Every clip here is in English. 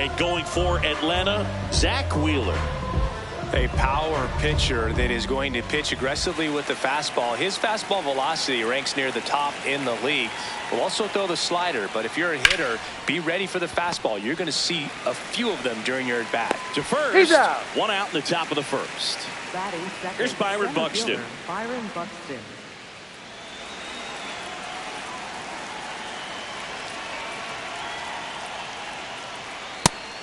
And going for Atlanta, Zach Wheeler. A power pitcher that is going to pitch aggressively with the fastball. His fastball velocity ranks near the top in the league. Will also throw the slider, but if you're a hitter, be ready for the fastball. You're going to see a few of them during your at bat. To first, one out in the top of the first. Here's Byron Buxton. Byron Buxton.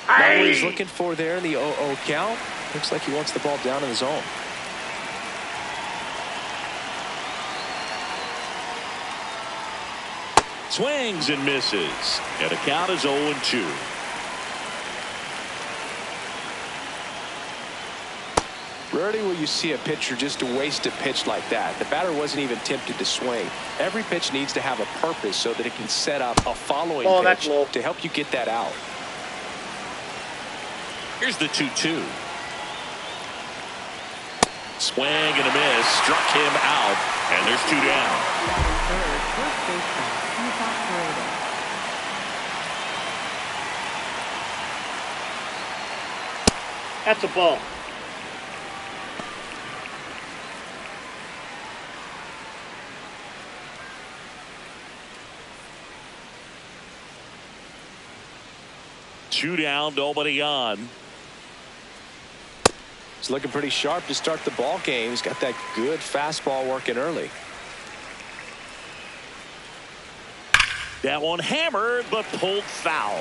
Not what he's looking for there in the 0-0 count. Looks like he wants the ball down in the zone. Swings and misses. And the count is 0-2. Rarely will you see a pitcher just waste a pitch like that. The batter wasn't even tempted to swing. Every pitch needs to have a purpose so that it can set up a following pitch to help you get that out. Here's the 2-2. Swing and a miss. Struck him out. And there's 2 down. That's a ball. Two down, nobody on. He's looking pretty sharp to start the ball game. He's got that good fastball working early. That one hammered, but pulled foul.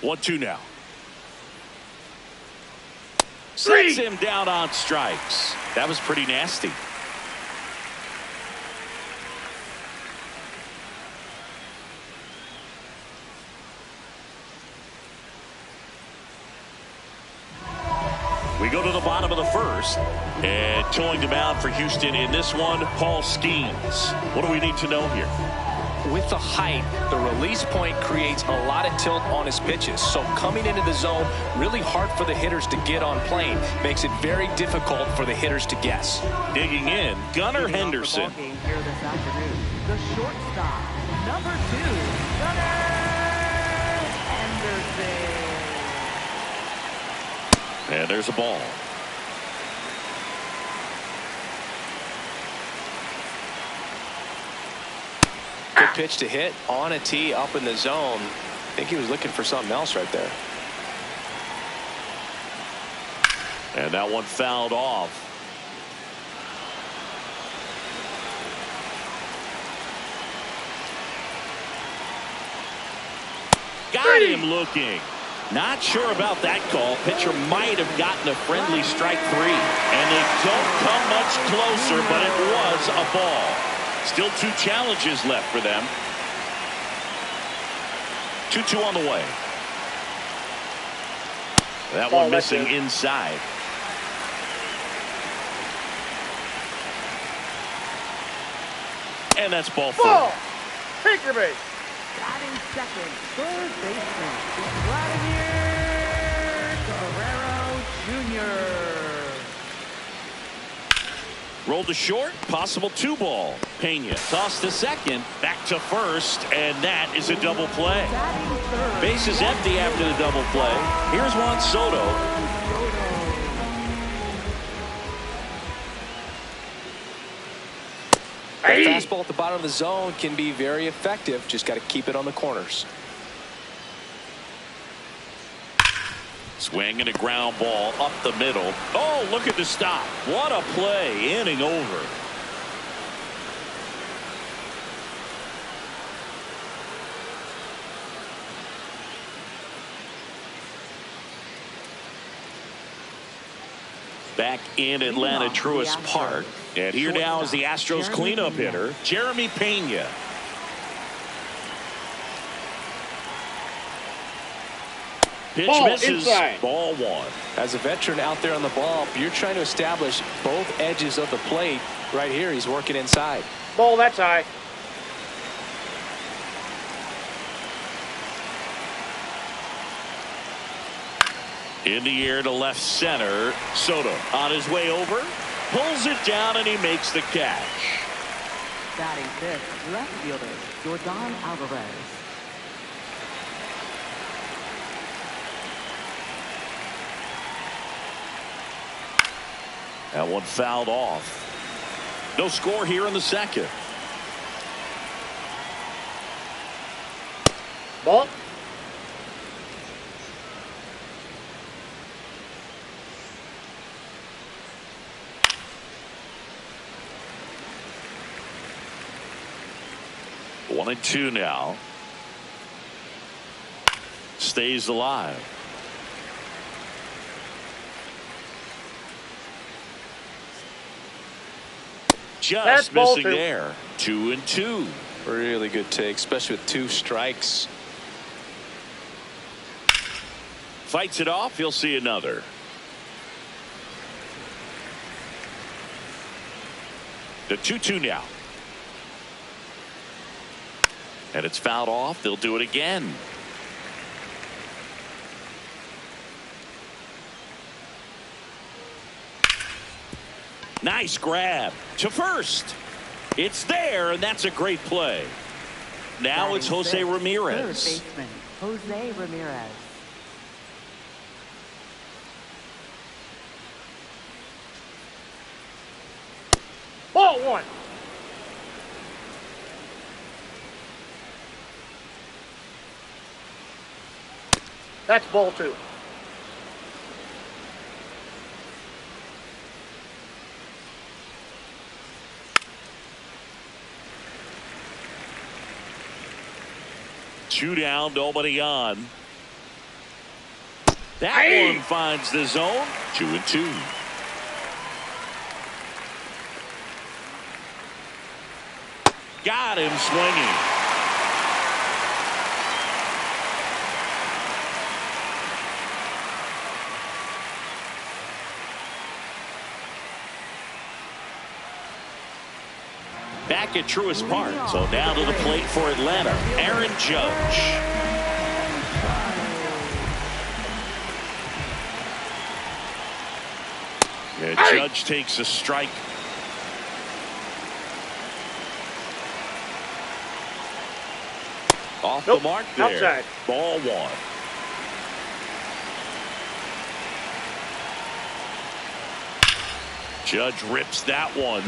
One, two now. Sets him down on strikes. That was pretty nasty. We go to the bottom of the first. And towing the mound for Houston in this one, Paul Skeens. What do we need to know here? With the height, the release point creates a lot of tilt on his pitches. So coming into the zone, really hard for the hitters to get on plane. Makes it very difficult for the hitters to guess. Digging in, Gunnar Henderson. Here this afternoon, the shortstop, number 2, Gunnar Henderson. And there's a ball. Good pitch to hit on a tee up in the zone. I think he was looking for something else right there. And that one fouled off. Got him looking. Not sure about that call. Pitcher might have gotten a friendly strike 3. And they don't come much closer, but it was a ball. Still 2 challenges left for them. 2-2 on the way. That one missing inside. And that's ball 4. Take your base. Batting second, third baseman, Vladimir Guerrero Jr. Rolled to short, possible 2 ball. Pena tossed to second, back to first, and that is a double play. Base is empty after the double play. Here's Juan Soto. The fastball at the bottom of the zone can be very effective. Just got to keep it on the corners. Swing and a ground ball up the middle. Oh, look at the stop. What a play. Inning over. Back in Atlanta Truist Park. And here now is the Astros cleanup hitter, Jeremy Pena. Pitch misses. Inside. Ball 1. As a veteran out there on the ball, you're trying to establish both edges of the plate. Right here, he's working inside. Ball, that's high. In the air to left center. Soto on his way over. Pulls it down and he makes the catch. Batting fifth, left fielder, Jordan Alvarez. That one fouled off. No score here in the second. Ball. One and two now. Stays alive. Just missing there. 2-2. Really good take, especially with 2 strikes. Fights it off. He'll see another. The 2-2 now. And it's fouled off. They'll do it again. Nice grab to first. It's there, and that's a great play. Now it's Jose Ramirez. Third baseman, Jose Ramirez. Ball one. That's ball two. Two down, nobody on. That one finds the zone. 2-2. Got him swinging. Back at Truist Park. So now to the plate for Atlanta, Aaron Judge. And Judge takes a strike. Off the mark there. Outside. Ball one. Judge rips that one.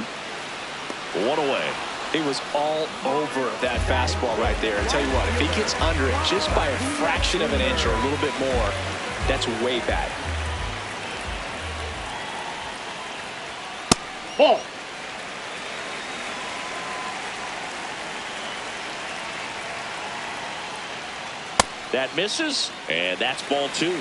One away. He was all over that fastball right there. I tell you what, if he gets under it just by a fraction of an inch or a little bit more, that's way bad. Ball. That misses, and that's ball two.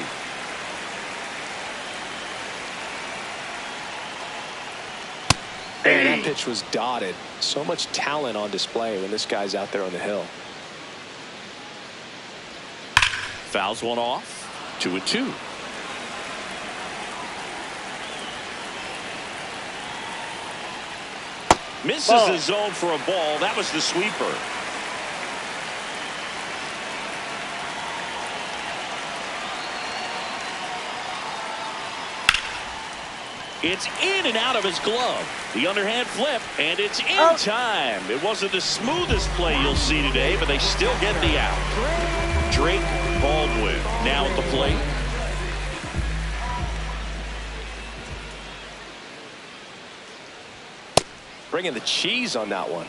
And that pitch was dotted. So much talent on display when this guy's out there on the hill. Fouls one off. 2-2. Misses the zone for a ball. That was the sweeper. It's in and out of his glove. The underhand flip, and it's in time. It wasn't the smoothest play you'll see today, but they still get the out. Drake Baldwin now at the plate. Bringing the cheese on that one.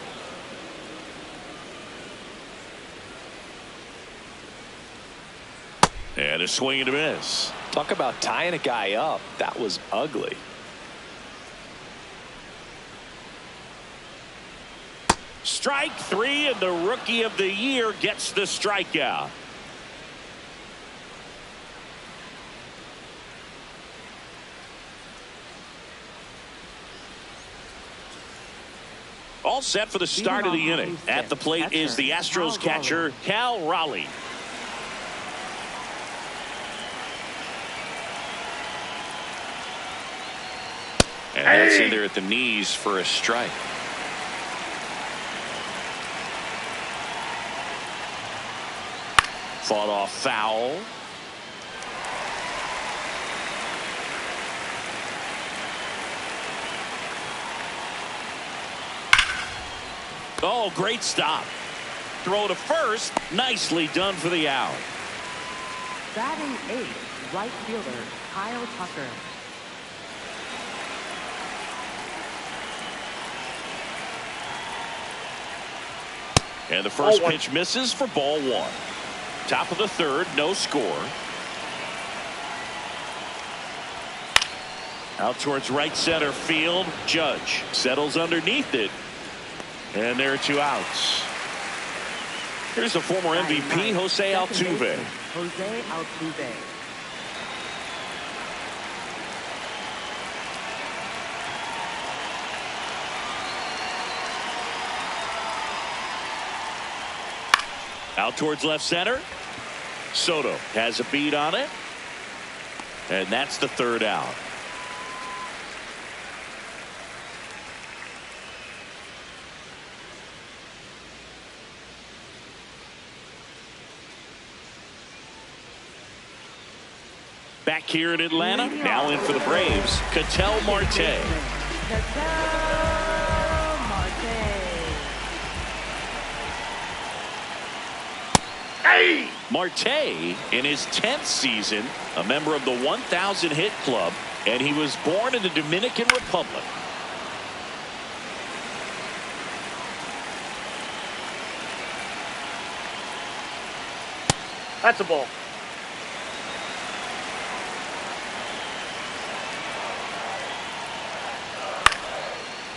And a swing and a miss. Talk about tying a guy up. That was ugly. Strike three, and the Rookie of the Year gets the strikeout. All set for the start of the inning. At the plate is the Astros catcher, Cal Raleigh. And that's in there at the knees for a strike. Fought off foul. Oh, great stop. Throw to first. Nicely done for the out. Batting eighth, right fielder Kyle Tucker. And the first pitch misses for ball one. Top of the third, no score. Out towards right center field. Judge settles underneath it. And there are two outs. Here's the former MVP, Jose Altuve. Jose Altuve. Out towards left center. Soto has a beat on it. And that's the third out. Back here in Atlanta, now in for the Braves, Ketel Marte. Hey! Marte, in his 10th season, a member of the 1,000 hit club, and he was born in the Dominican Republic. That's a ball.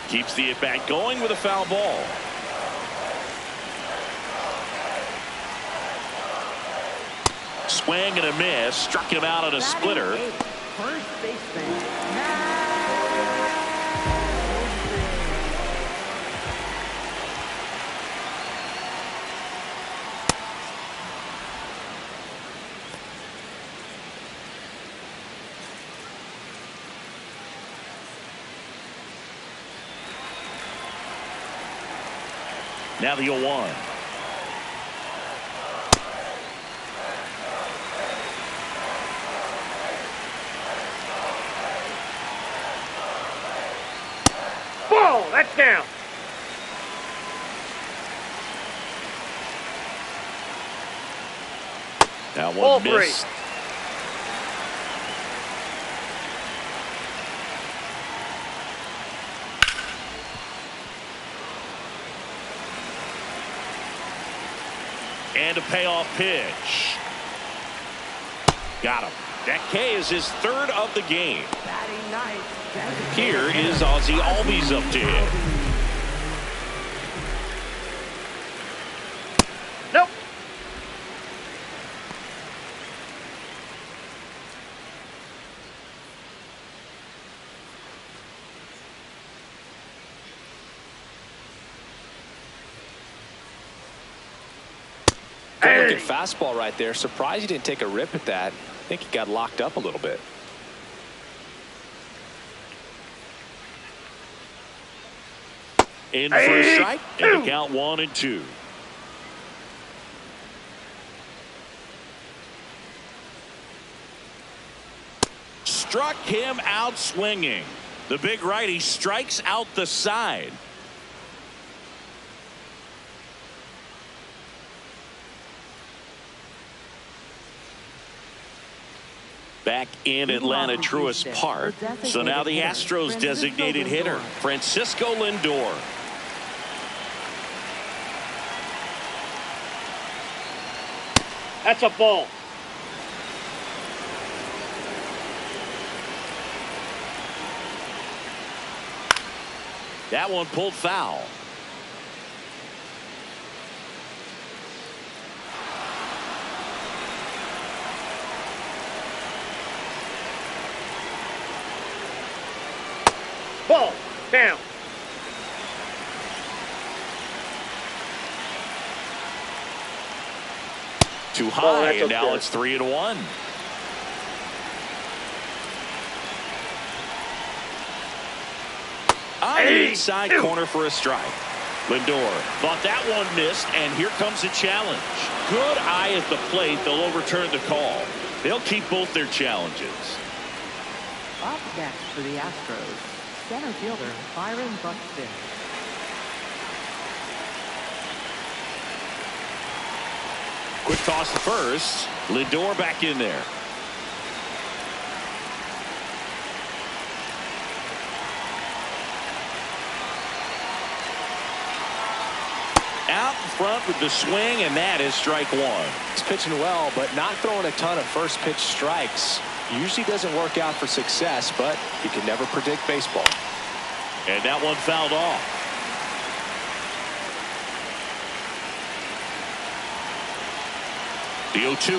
Keeps the at-bat going with a foul ball. Swing and a miss. Struck him out on a splitter. First baseman. Now the 0-1. Ball! That's down. That Ball one three. missed. And a payoff pitch. Got him. That K is his third of the game. Batting ninth. Here is Ozzie Albies up to hit. Nope. Good looking fastball right there. Surprised he didn't take a rip at that. I think he got locked up a little bit. In for a strike, and the count 1-2. Struck him out swinging. The big righty strikes out the side. Back in Atlanta, Truist Park. So now the Astros designated hitter, Francisco Lindor. That's a ball. That one pulled foul. Ball. Down. Too Oh, high, that's and now okay. it's 3-1. On the inside corner for a strike. Lindor thought that one missed, and here comes a challenge. Good eye at the plate. They'll overturn the call. They'll keep both their challenges. Up next for the Astros, center fielder Byron Buxton. Quick toss to first. Lindor back in there. Out in front with the swing, and that is strike one. He's pitching well, but not throwing a ton of first pitch strikes. Usually doesn't work out for success, but you can never predict baseball. And that one fouled off. The 0-2.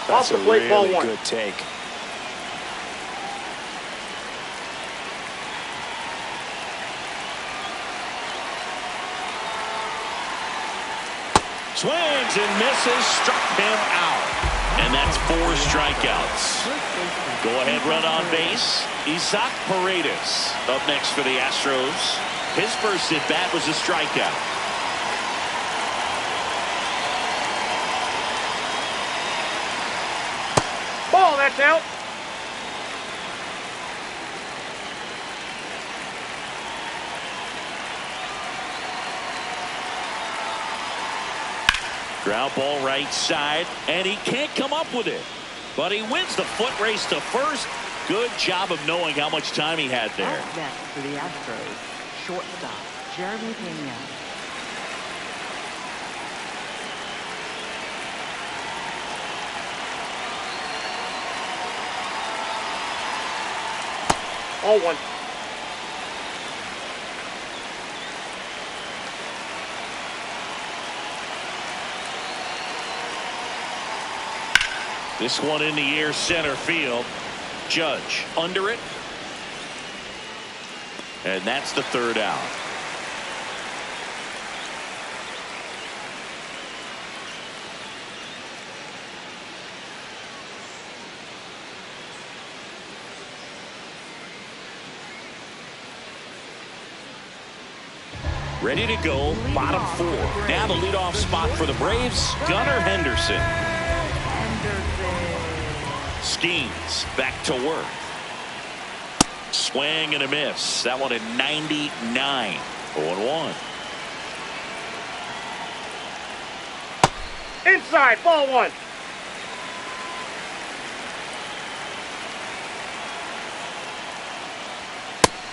That's a plate, ball really one. good take. Swings and misses, struck him out. And that's 4 strikeouts. Go ahead run on base. Isaac Paredes up next for the Astros. His first at bat was a strikeout. Ball, that's out. Ground ball right side, and he can't come up with it. But he wins the foot race to first. Good job of knowing how much time he had there. Up next for the Astros, shortstop Jeremy Pena. Ball one. This one in the air, center field. Judge under it. And that's the third out. Ready to go, bottom 4. Now the leadoff spot for the Braves, Gunnar Henderson. Skeens back to work. Swing and a miss. That one at 99. 0-1. Inside, ball one.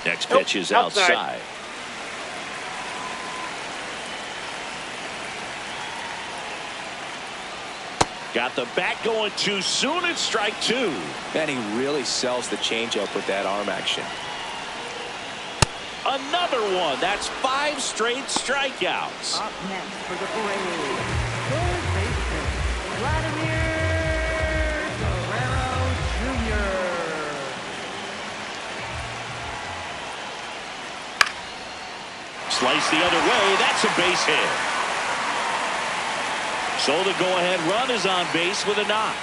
Next pitch is outside. Got the bat going too soon. It's strike 2. And he really sells the changeup with that arm action. Another one. That's 5 straight strikeouts. Up next for the Braves, third baseman Vladimir Guerrero Jr. Slice the other way. That's a base hit. So the go-ahead run is on base with a knock.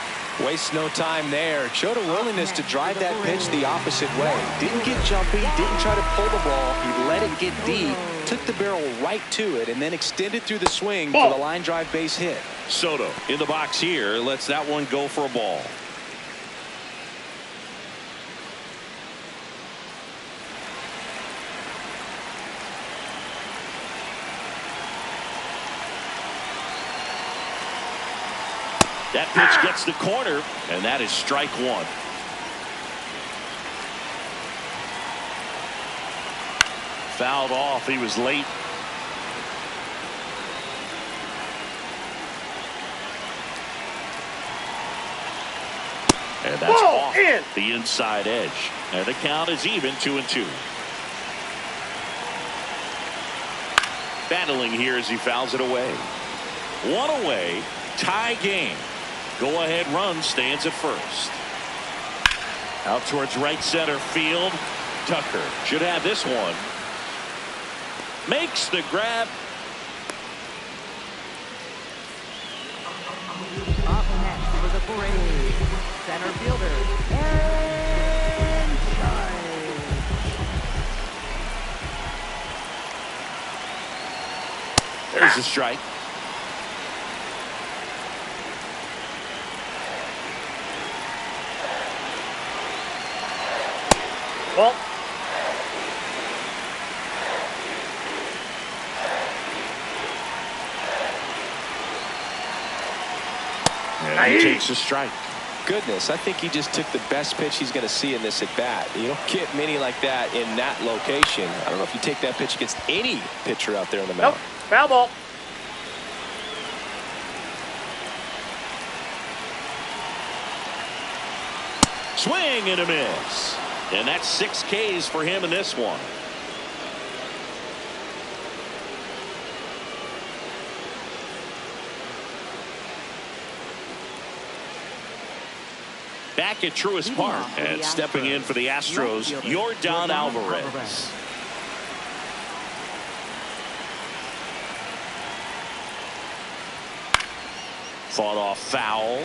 Waste no time there. Showed a willingness to drive that pitch the opposite way. Didn't get jumpy, didn't try to pull the ball. He let it get deep, took the barrel right to it, and then extended through the swing for the line drive base hit. Soto in the box here lets that one go for a ball. That pitch gets the corner, and that is strike 1. Fouled off. He was late. And that's off the inside edge. And the count is even 2-2. Battling here as he fouls it away. 1 away. Tie game. Go ahead run stands at first. Out towards right center field. Tucker should have this one. Makes the grab. Up next for the Braves, center fielder Aaron Judge. There's a strike. Ball. He takes a strike. Goodness, I think he just took the best pitch he's going to see in this at bat. You don't get many like that in that location. I don't know if you take that pitch against any pitcher out there on the mound. Nope. Foul ball. Swing and a miss. And that's 6 Ks for him in this one. Back at Truist Park and stepping in for the Astros, Yordan Alvarez. Fought off foul.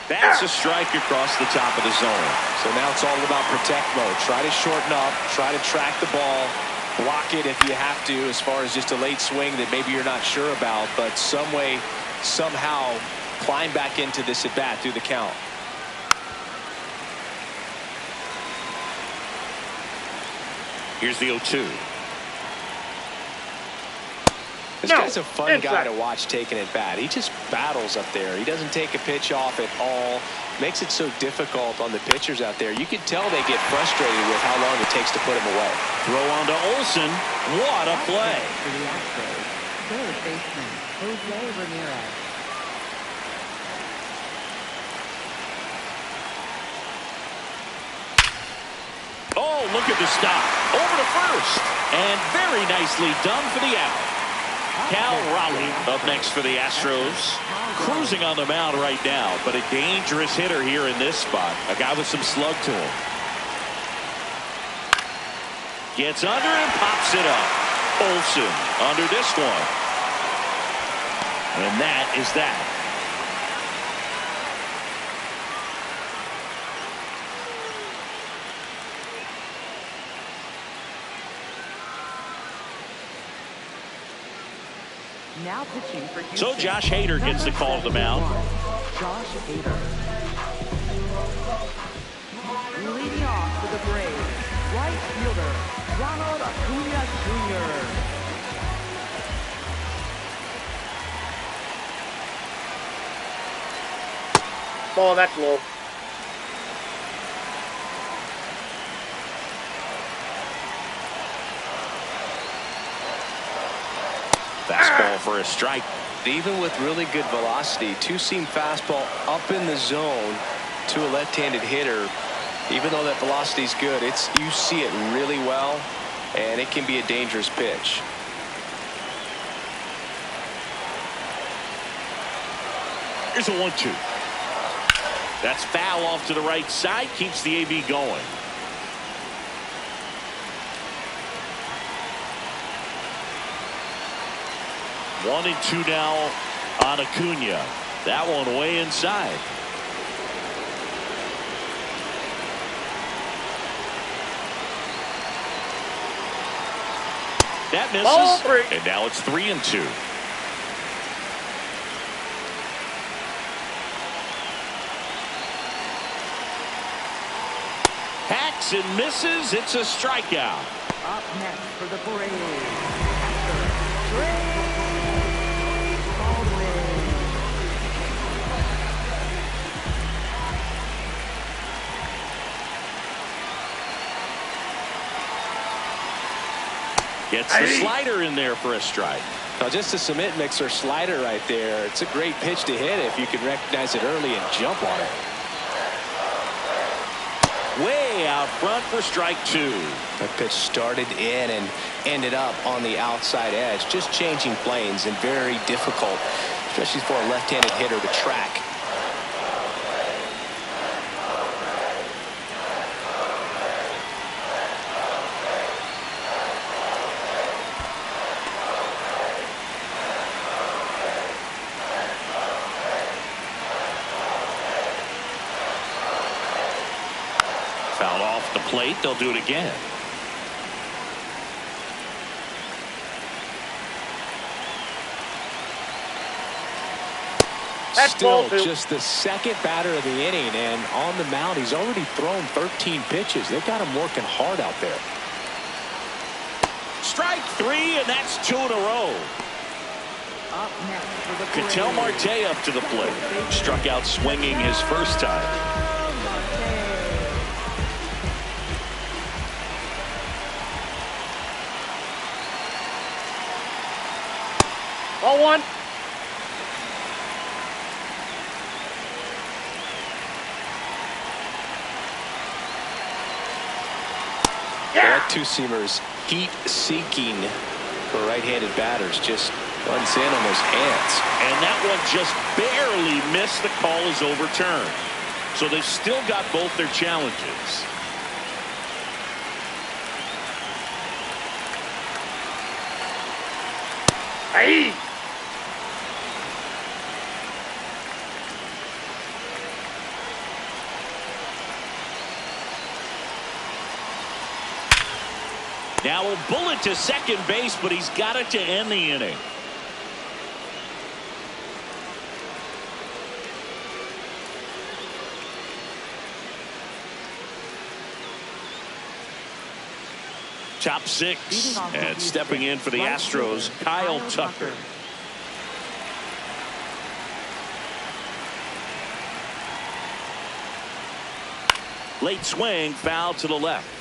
That's a strike across the top of the zone. So now it's all about protect mode. Try to shorten up, try to track the ball, block it if you have to, as far as just a late swing that maybe you're not sure about, but some way, somehow climb back into this at bat through the count. Here's the 0-2. This guy's a fun guy to watch taking at bat. He just battles up there. He doesn't take a pitch off at all. Makes it so difficult on the pitchers out there. You can tell they get frustrated with how long it takes to put him away. Throw on to Olsen. What a play. For the Astros, third baseman, Jose Ramirez. Oh, look at the stop. Over to first. And very nicely done for the out. Cal Raleigh up next for the Astros. Cruising on the mound right now, but a dangerous hitter here in this spot. A guy with some slug to him. Gets under and pops it up. Olsen under this one. And that is that. Now pitching for Houston. So Josh Hader gets the call to the mound. Josh Hader. Leading off for the Braves, right fielder, Ronald Acuna Jr. Ball, that's low. Fastball for a strike. Even with really good velocity, two-seam fastball up in the zone to a left-handed hitter. Even though that velocity is good, you see it really well, and it can be a dangerous pitch. Here's a 1-2. That's foul off to the right side. Keeps the AB going. One and two now on Acuna. That one way inside. That misses. Ball three. And now it's 3-2. Hacks and misses. It's a strikeout. Up next for the Braves, catcher, Drake Baldwin. Gets the slider in there for a strike. Now just a cement mixer slider right there. It's a great pitch to hit if you can recognize it early and jump on it. Way out front for strike two. That pitch started in and ended up on the outside edge. Just changing planes and very difficult, especially for a left-handed hitter to track. Foul off the plate. They'll do it again. That's Still ball two. just the second batter of the inning, and on the mound he's already thrown 13 pitches. They've got him working hard out there. strike three, and that's 2 in a row. Up next for the Ketel Braves. Marte up to the plate. Struck out swinging his first time. Ball one. That two-seamer's heat-seeking for right-handed batters. Just runs in on those hands. And that one just barely missed. The call is overturned. So they've still got both their challenges. Hey. Now a bullet to second base, but he's got it to end the inning. Top six, and stepping in for the Astros, Kyle Tucker. Late swing, foul to the left.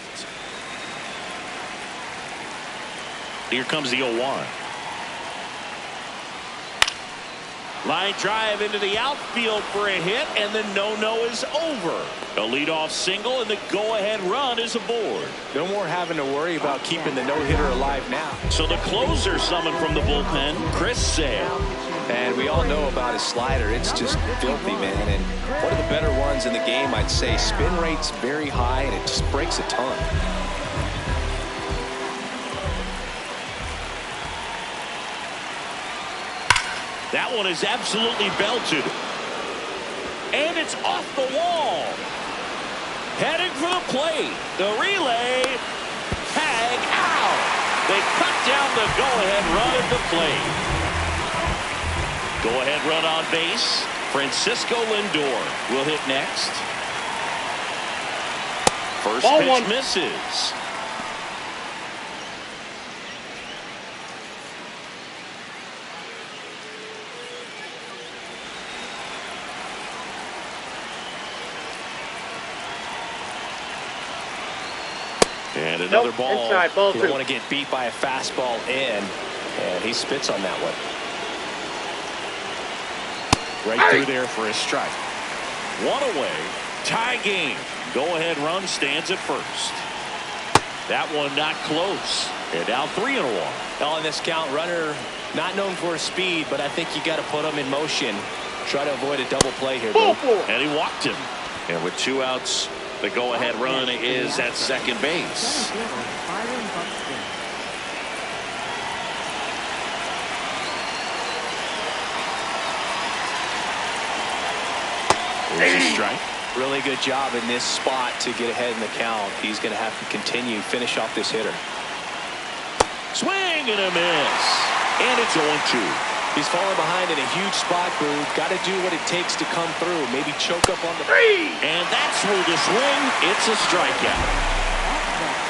Here comes the 0-1. Line drive into the outfield for a hit, and the no-no is over. A leadoff single, and the go-ahead run is aboard. No more having to worry about keeping the no-hitter alive now. So the closer summoned from the bullpen, Chris Sale. And we all know about his slider. It's just filthy, man. And one of the better ones in the game, I'd say. Spin rate's very high, and it just breaks a ton. That one is absolutely belted. And it's off the wall. Heading for the plate. The relay. Tag out. They cut down the go-ahead run at the plate. Go-ahead run on base. Francisco Lindor will hit next. First Ball pitch one. misses. And another Nope, ball. inside, ball You two. don't want to get beat by a fastball in, and he spits on that one. Right through there for a strike. One away. Tie game. Go-ahead run stands at first. That one not close. And now 3-1. On this count, runner not known for his speed, but I think you got to put him in motion. Try to avoid a double play here, Ball Bill. four. And he walked him. And with 2 outs, the go-ahead run is at second base. Byron Buxton. There's a strike. Really good job in this spot to get ahead in the count. He's going to have to continue, finish off this hitter. Swing and a miss. And it's 0-2. He's falling behind in a huge spot, Boo. Got to do what it takes to come through. Maybe choke up on the... And that's where the swing. It's a strikeout.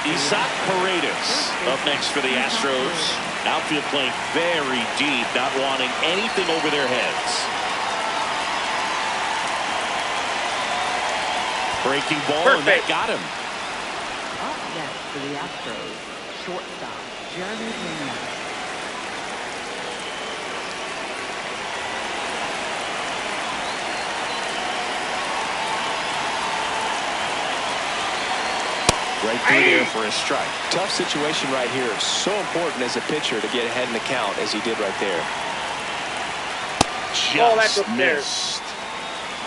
Isaac Paredes up next for the Astros. Outfield playing very deep, not wanting anything over their heads. Breaking ball, and that got him. Up next for the Astros, shortstop Jeremy Pena. Right through there for a strike. Tough situation right here. So important as a pitcher to get ahead in the count as he did right there. Just that's upstairs. missed.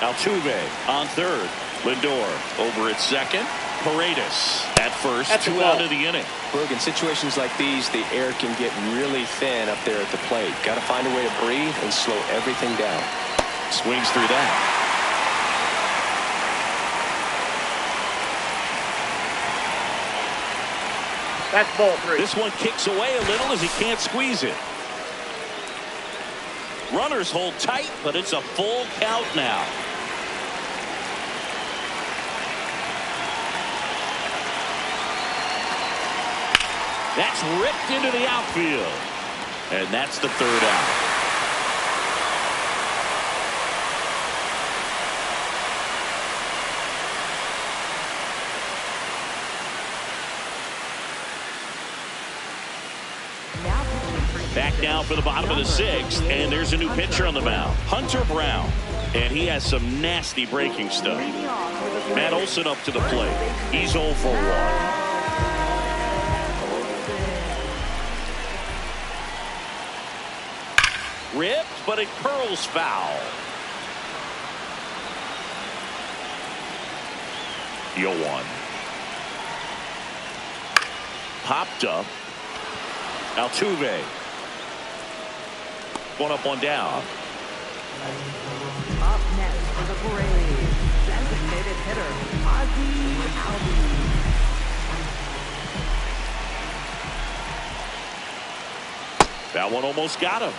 Altuve on third. Lindor over at second. Paredes at first. That's a 2 ball. out of the inning. Berg, in situations like these, the air can get really thin up there at the plate. Got to find a way to breathe and slow everything down. Swings through that. That's ball three. This one kicks away a little as he can't squeeze it. Runners hold tight, but it's a full count now. That's ripped into the outfield. And that's the third out. Back now for the bottom of the sixth, and there's a new pitcher on the mound, Hunter Brown, and he has some nasty breaking stuff. Matt Olson up to the plate. He's 0 for 1. Ripped, but it curls foul. 0-1. Popped up. Altuve. One up, one down. Up next for the Braves, designated hitter, Ozzie Albies. That one almost got him.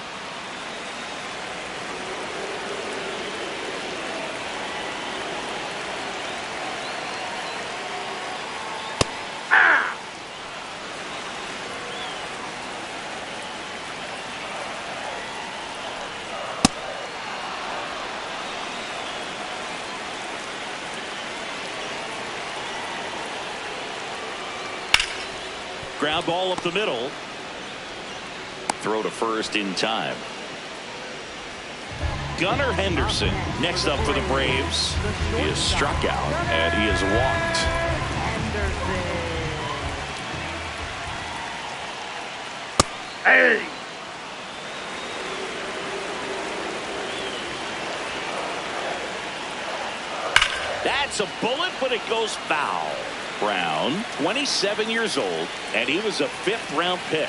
Ground ball up the middle. Throw to first in time. Gunnar Henderson next up for the Braves. He is struck out and he is walked. Hey! That's a bullet, but it goes foul. Brown, 27 years old, and he was a 5th-round pick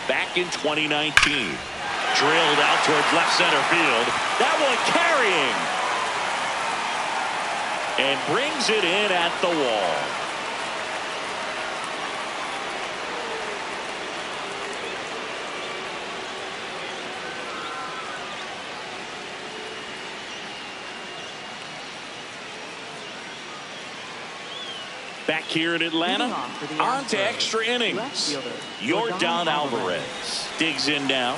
back in 2019. Drilled out towards left center field. That one carrying. And brings it in at the wall. Back here in Atlanta, on to extra innings. Yordan Alvarez digs in now.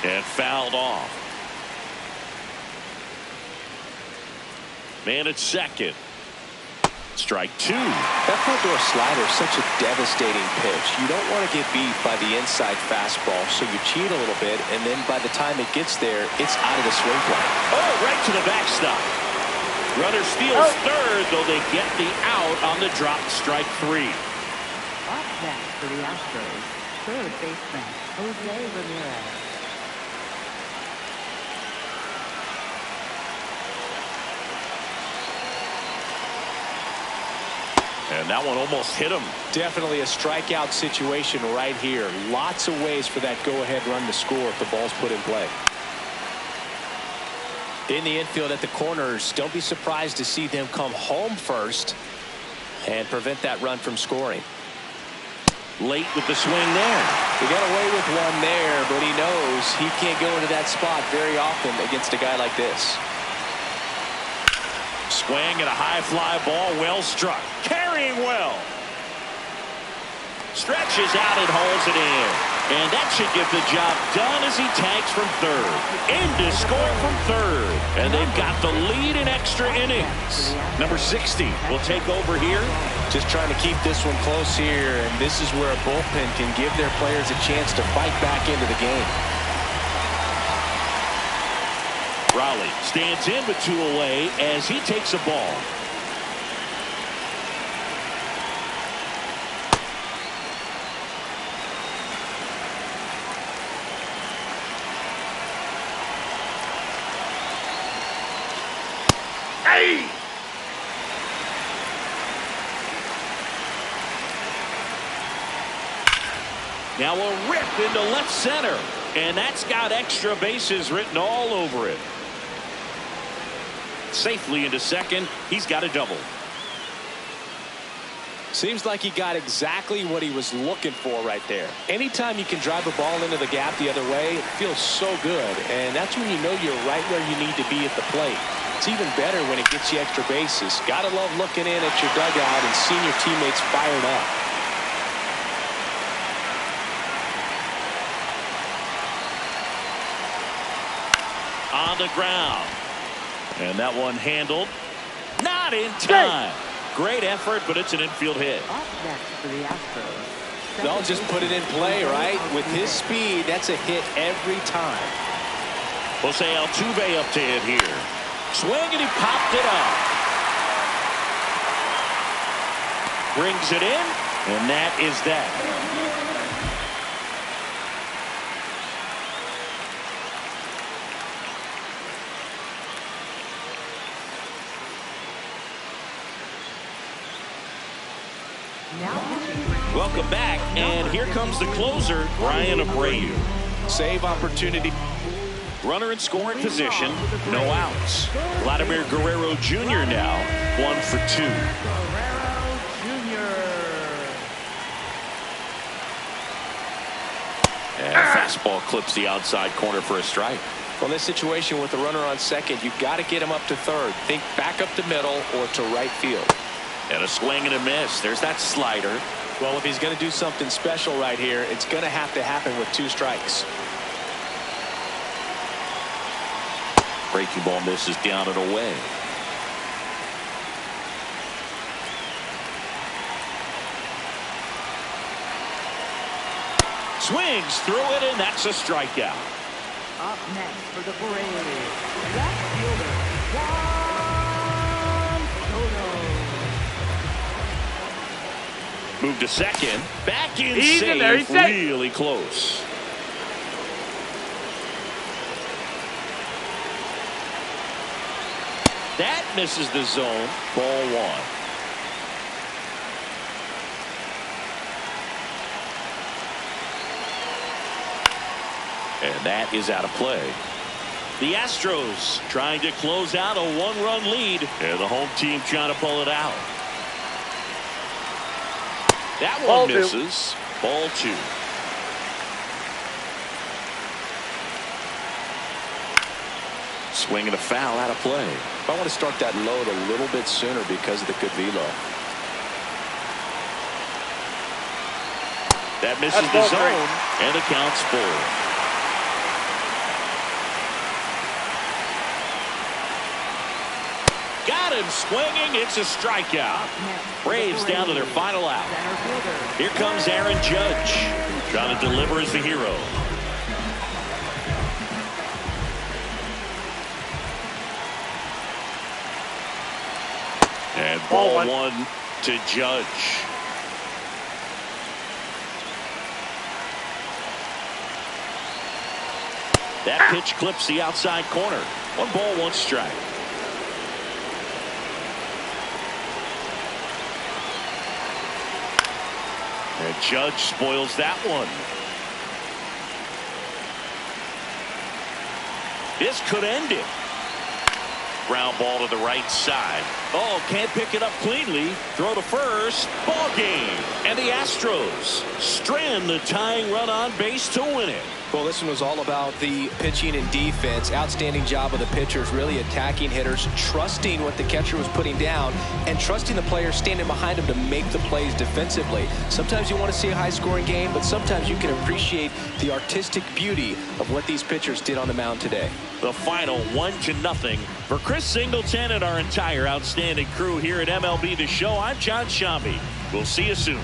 And fouled off. Man at second. Strike 2. That front door slider is such a devastating pitch. You don't want to get beat by the inside fastball, so you cheat a little bit, and then by the time it gets there, it's out of the swing plane. Oh, right to the backstop. Runner steals third, though they get the out on the dropped strike 3. Up next for the Astros, third baseman, Jose Ramirez. And that one almost hit him. Definitely a strikeout situation right here. Lots of ways for that go-ahead run to score if the ball's put in play. In the infield at the corners, don't be surprised to see them come home first and prevent that run from scoring. Late with the swing there. He got away with one there, but he knows he can't go into that spot very often against a guy like this. Swing and a high fly ball, well struck. Carrying well. Stretches out and holds it in. And that should get the job done as he tags from third. In to score from third. And they've got the lead in extra innings. Number 60 will take over here. Just trying to keep this one close here. And this is where a bullpen can give their players a chance to fight back into the game. Raleigh stands in with 2 away as he takes a ball. Hey! Now a rip into left center. And that's got extra bases written all over it. Safely into second. He's got a double. Seems like he got exactly what he was looking for right there. Anytime you can drive a ball into the gap the other way, it feels so good. And that's when you know you're right where you need to be at the plate. It's even better when it gets you extra bases. Gotta love looking in at your dugout and seeing your teammates fired up. On the ground. And that one handled. Not in time. Great effort, but it's an infield hit. Up next for the Astros. They'll just put it in play, right? With his speed, that's a hit every time. Jose Altuve up to hit here. Swing, and he popped it up. Brings it in, and that is that. Welcome back, and here comes the closer, Bryan Abreu. Save opportunity. Runner in scoring position, no outs. Vladimir Guerrero Jr. now, 1 for 2. Guerrero Jr. And fastball clips the outside corner for a strike. Well, in this situation with the runner on second, you've got to get him up to third. Think back up the middle or to right field. And a swing and a miss. There's that slider. Well, if he's going to do something special right here, it's going to have to happen with 2 strikes. Breaking ball misses down and away. Swings through it, and that's a strikeout. Up next for the Braves, left fielder Juan Soto. Move to second. Back in He's safe. in there. He's safe. Really close. That misses the zone. Ball 1. And that is out of play. The Astros trying to close out a 1-run lead, and the home team trying to pull it out. That one Ball 2. misses. Ball 2. Swing and a foul, out of play. I want to start that load a little bit sooner because of the good velo. That misses the zone, and the count's full. Got him swinging. It's a strikeout. Braves down to their final out. Here comes Aaron Judge, trying to deliver as the hero. And ball 1 to Judge. That pitch clips the outside corner. 1 ball, 1 strike. And Judge spoils that one. This could end it. Ground ball to the right side. Oh, can't pick it up cleanly. Throw to first. Ball game. And the Astros strand the tying run on base to win it. Well, this one was all about the pitching and defense. Outstanding job of the pitchers, really attacking hitters, trusting what the catcher was putting down, and trusting the players standing behind him to make the plays defensively. Sometimes you want to see a high-scoring game, but sometimes you can appreciate the artistic beauty of what these pitchers did on the mound today. The final 1-0 for Chris Singleton and our entire outstanding crew here at MLB The Show. I'm John Shambi. We'll see you soon.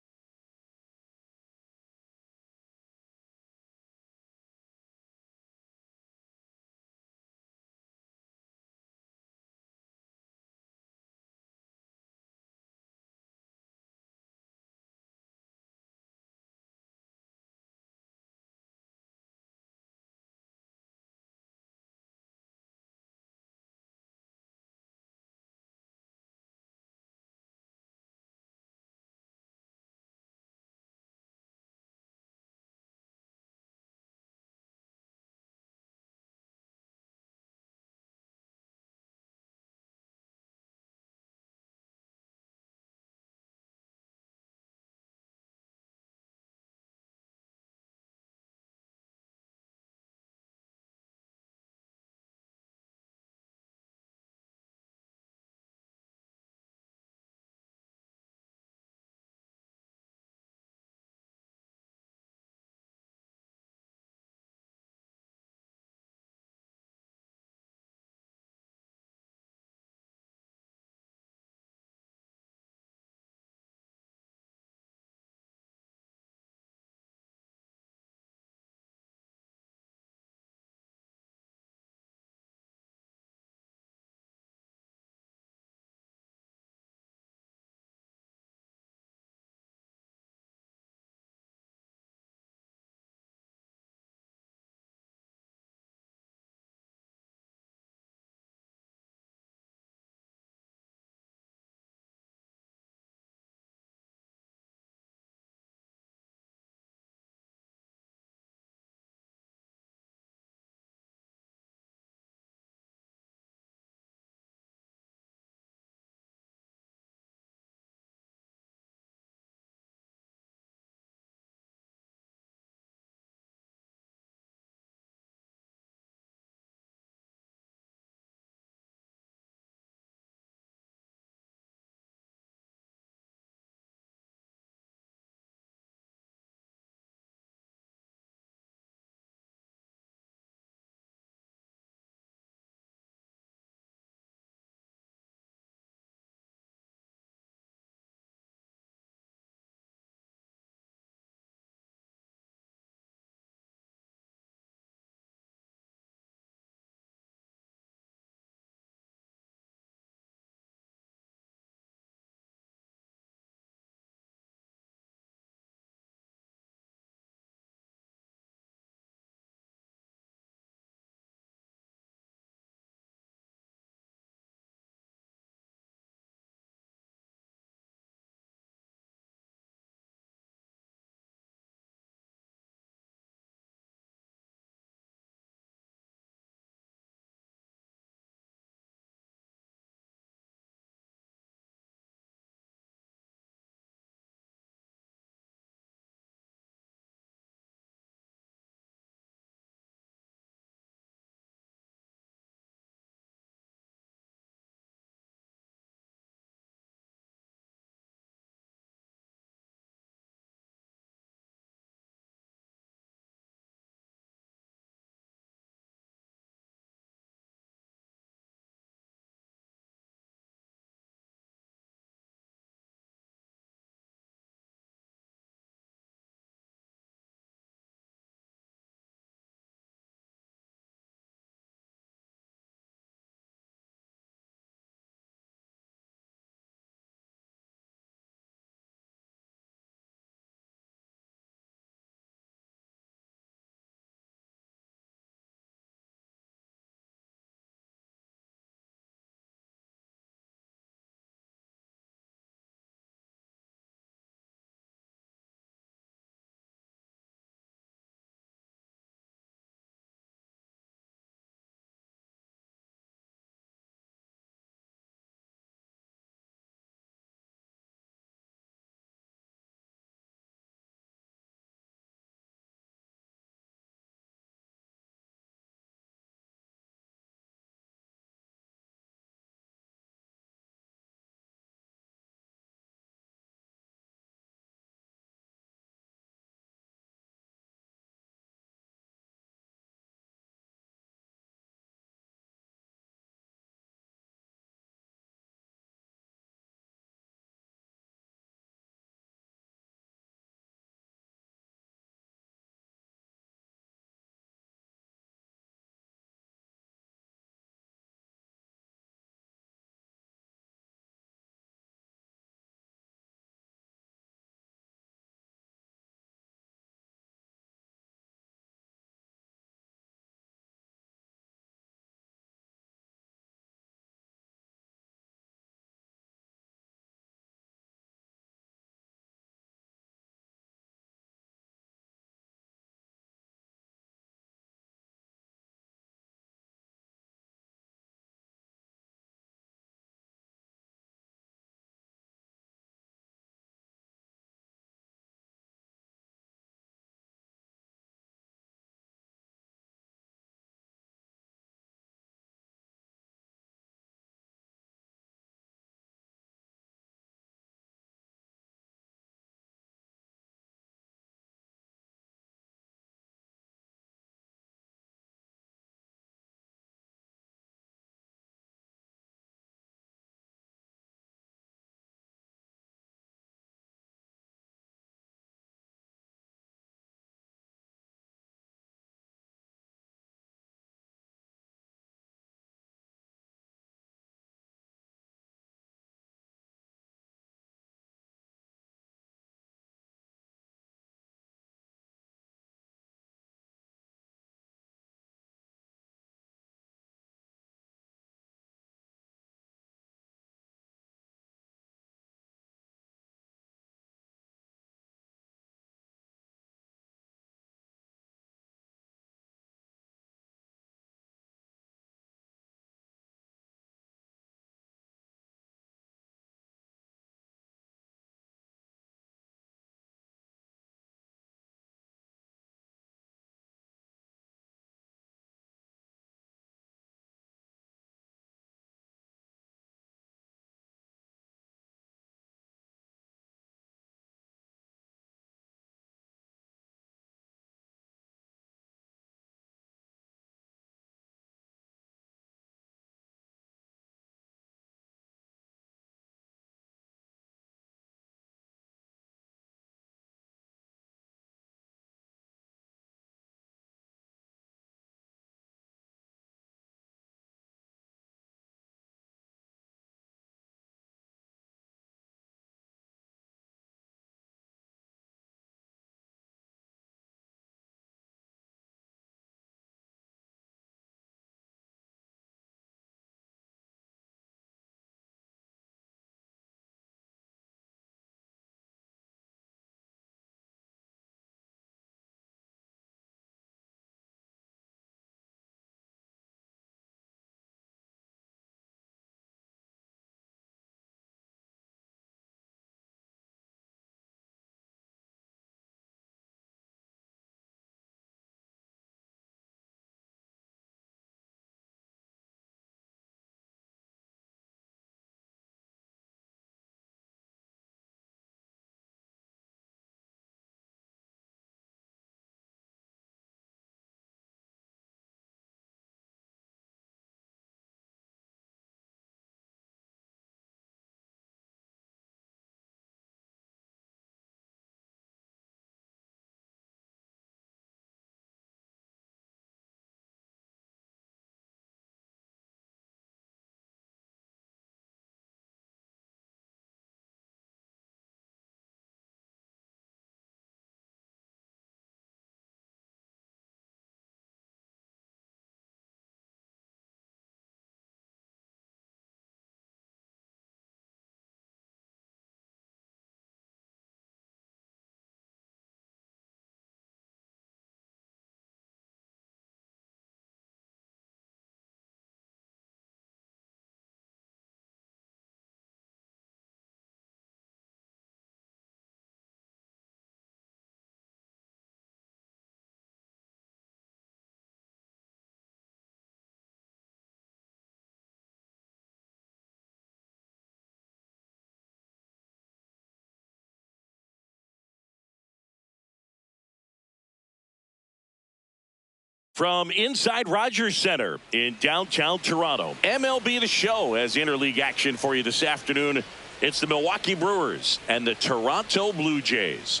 From inside Rogers Center in downtown Toronto, MLB The Show has interleague action for you this afternoon. It's the Milwaukee Brewers and the Toronto Blue Jays.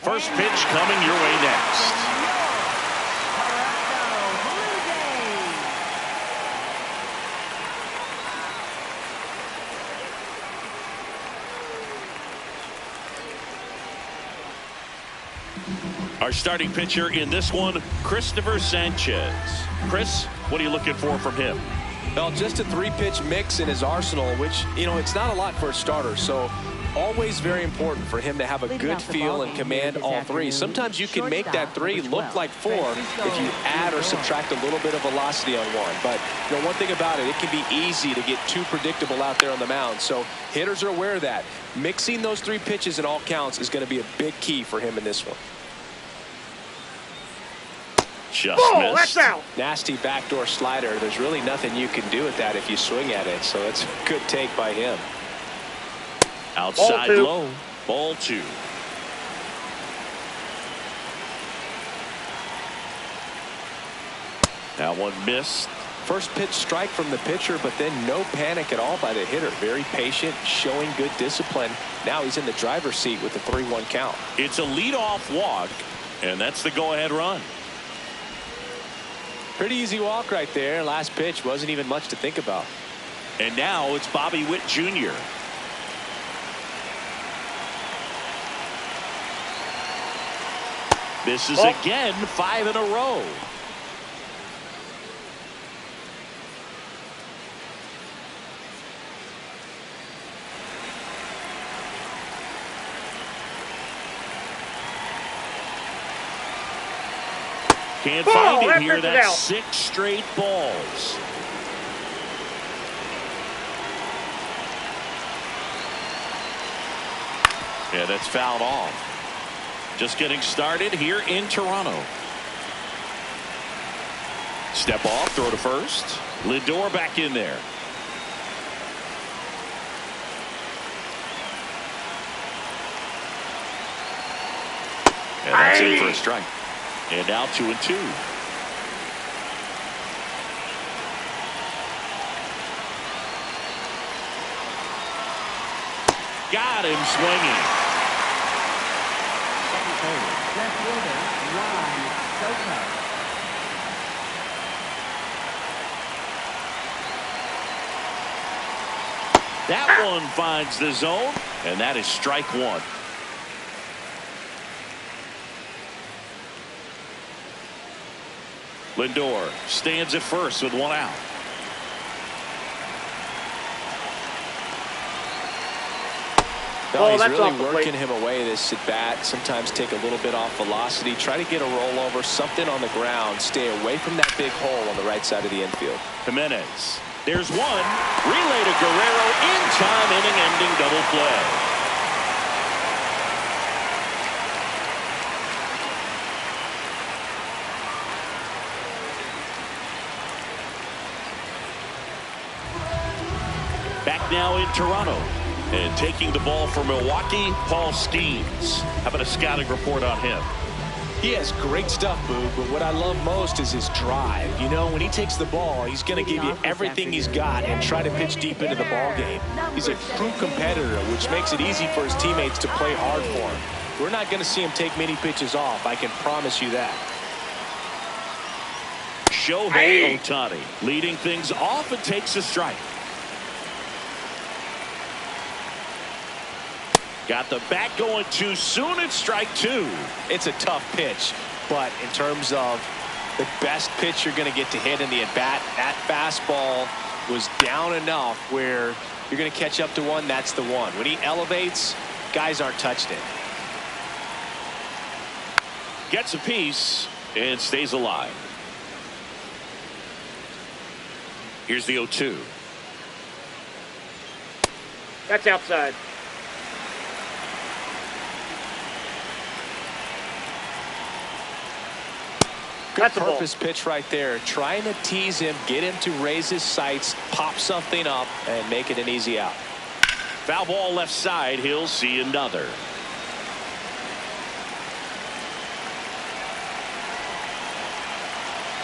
First pitch coming your way next. Our starting pitcher in this one, Christopher Sanchez. Chris, what are you looking for from him? Well, just a three-pitch mix in his arsenal, which, it's not a lot for a starter. So always very important for him to have a good feel and command all three. Sometimes you can make that three look like four if you add or subtract a little bit of velocity on one. But one thing about it can be easy to get too predictable out there on the mound. So hitters are aware of that. Mixing those three pitches in all counts is going to be a big key for him in this one. Just That's missed. out. Nasty backdoor slider. There's really nothing you can do with that if you swing at it. So it's a good take by him. Outside low. Ball two. That one missed. First pitch strike from the pitcher, but then no panic at all by the hitter. Very patient, showing good discipline. Now he's in the driver's seat with the 3-1 count. It's a leadoff walk, and that's the go-ahead run. Pretty easy walk right there. Last pitch wasn't even much to think about. And now it's Bobby Witt Jr. This is again 5 in a row. Can't find it here. That's 6 straight balls. Yeah, that's fouled off. Just getting started here in Toronto. Step off, throw to first. Lindor back in there. And that's in for a strike. And now 2-2. Got him swinging. That one finds the zone, and that is strike one. Lindor stands at first with 1 out. No, he's really working him away this at bat. Sometimes take a little bit off velocity. Try to get a rollover, something on the ground. Stay away from that big hole on the right side of the infield. Jimenez. There's one. Relay to Guerrero. In time, inning-ending double play. Back now in Toronto. And taking the ball for Milwaukee, Paul Skeens. How about a scouting report on him? He has great stuff, Boog, but what I love most is his drive. When he takes the ball, he's going to give you everything he's got and try to pitch deep into the ball game. He's a true competitor, which makes it easy for his teammates to play hard for him. We're not going to see him take many pitches off. I can promise you that. Shohei Ohtani leading things off and takes a strike. Got the bat going too soon. It's strike two. It's a tough pitch, but in terms of the best pitch you're going to get to hit in the at-bat, that fastball was down enough where you're going to catch up to one. That's the one. When he elevates, guys aren't touched it. Gets a piece and stays alive. Here's the 0-2. That's outside. Good purpose pitch right there. Trying to tease him, get him to raise his sights, pop something up, and make it an easy out. Foul ball left side. He'll see another.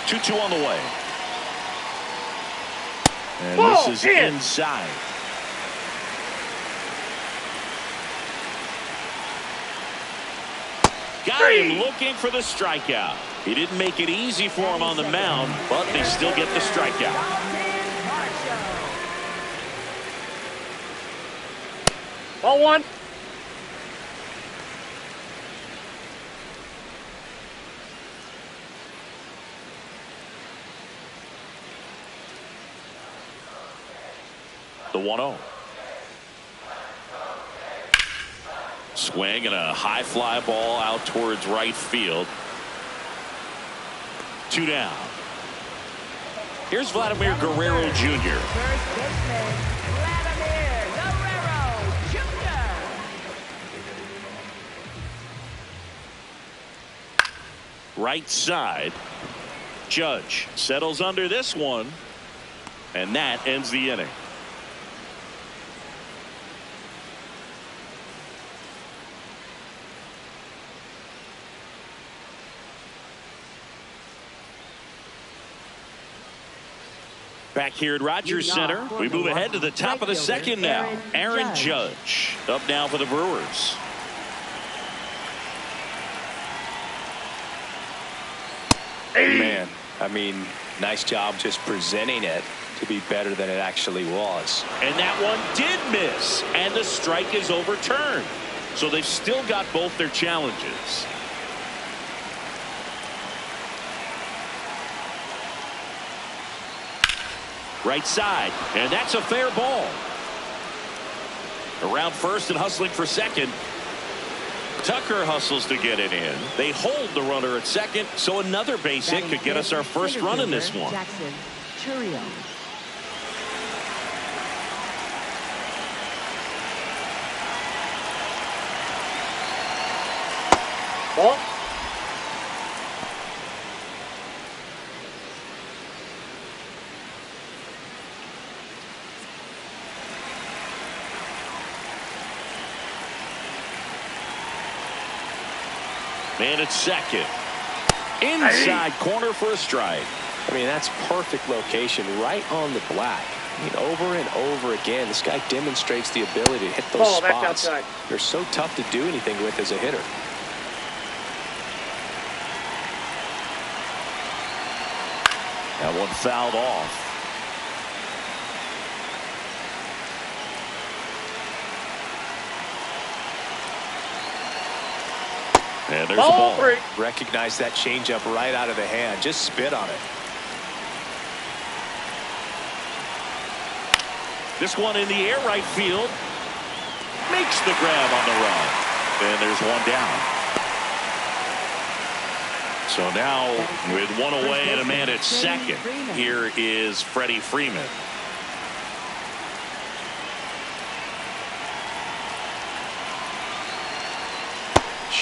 2-2 on the way. And Ball this is in. inside. Got him looking for the strikeout. He didn't make it easy for him on the mound, but they still get the strikeout. Ball one. The 1-0. Swing and a high fly ball out towards right field. 2 down. Here's Vladimir Guerrero Jr. First baseman, Vladimir Guerrero Jr. Right side. Judge settles under this one, and that ends the inning. Back here at Rogers Center, we move ahead to the top of the second now. Aaron Judge up now for the Brewers. Man, I mean, nice job just presenting it to be better than it actually was. And that one did miss, and the strike is overturned. So they've still got both their challenges. Right side, and that's a fair ball. Around first and hustling for second. Tucker hustles to get it in. They hold the runner at second, so another base hit could get us our first run in this one. Jackson Chourio. Ball. Man at second. Inside corner for a strike. I mean, that's perfect location right on the black. I mean, over and over again, this guy demonstrates the ability to hit those Ball, that's spots. outside. They're so tough to do anything with as a hitter. That one fouled off. And there's the ball. Three. Recognize that changeup right out of the hand. Just spit on it. This one in the air right field. Makes the grab on the run. And there's one down. So now with one away and a man at second, here is Freddie Freeman.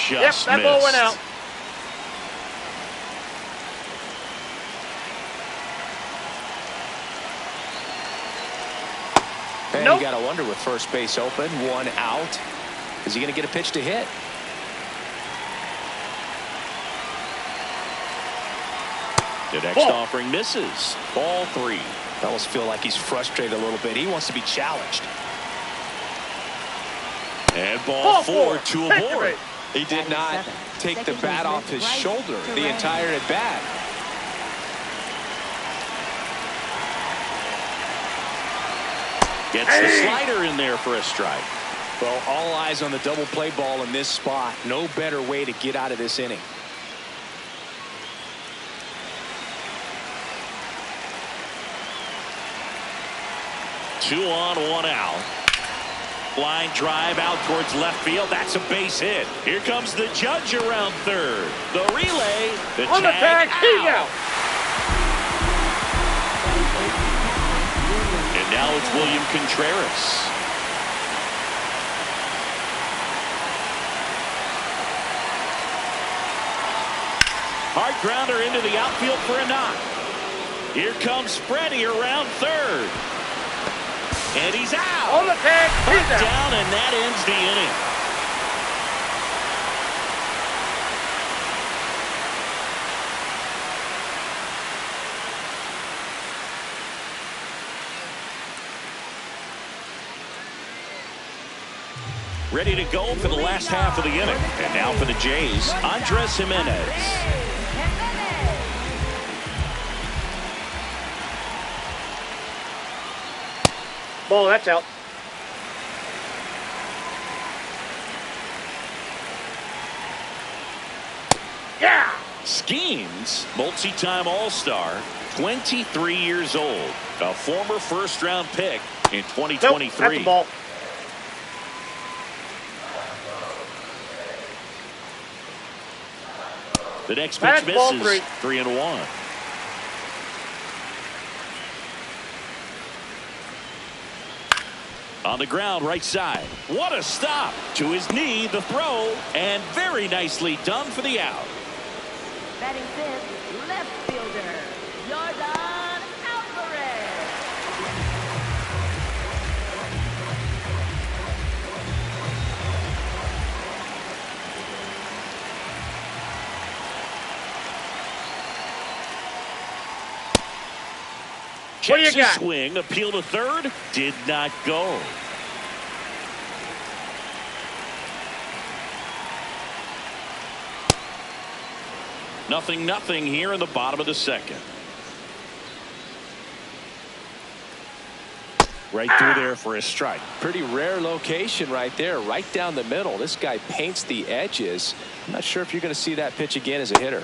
Just that ball went missed. out. And Nope. you got to wonder with first base open, one out. Is he going to get a pitch to hit? The next offering misses. Ball 3. I almost feel like he's frustrated a little bit. He wants to be challenged. And ball 4 to a board. He did not take the bat off his shoulder the entire at bat. Gets the slider in there for a strike. Well, all eyes on the double play ball in this spot. No better way to get out of this inning. Two on, one out. Line drive out towards left field. That's a base hit. Here comes the Judge around third. The relay. The On the tag. He's out. And now it's William Contreras. Hard grounder into the outfield for a knock. Here comes Freddie around third. And he's out. On the tag. He's out. Down, and that ends the inning. Ready to go for the last half of the inning. And now for the Jays, Andres Gimenez. Ball, that's out. Yeah! Skeens, multi-time All-Star, 23 years old, a former first-round pick in 2023. Nope, that's the ball. The next pitch misses. 3-1. On the ground, right side. What a stop. To his knee, the throw, and very nicely done for the out. Batting fifth, left fielder, Yordan Alvarez. What do you Checks his got? swing, appeal to third, did not go. Nothing here in the bottom of the second. Right through there for a strike. Pretty rare location right there, right down the middle. This guy paints the edges. I'm not sure if you're going to see that pitch again as a hitter.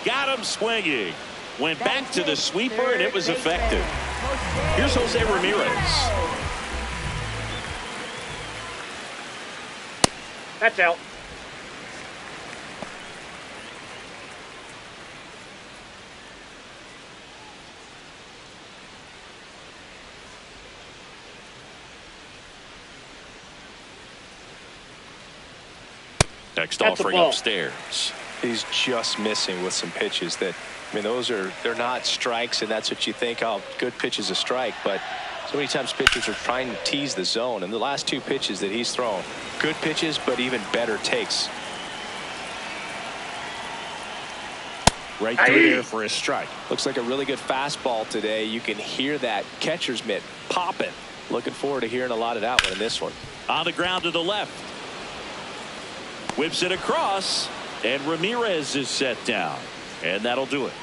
Got him swinging. Went back to the sweeper, and it was effective. Here's Jose Ramirez. That's out. Next That's a offering ball. upstairs. He's just missing with some pitches that, I mean, they're not strikes, and that's what you think, oh, good pitch is a strike, but so many times pitchers are trying to tease the zone, and the last two pitches that he's thrown, good pitches, but even better takes. Right through there for a strike. Looks like a really good fastball today. You can hear that catcher's mitt popping. Looking forward to hearing a lot of that one in this one. On the ground to the left. Whips it across, and Ramirez is set down. And that'll do it.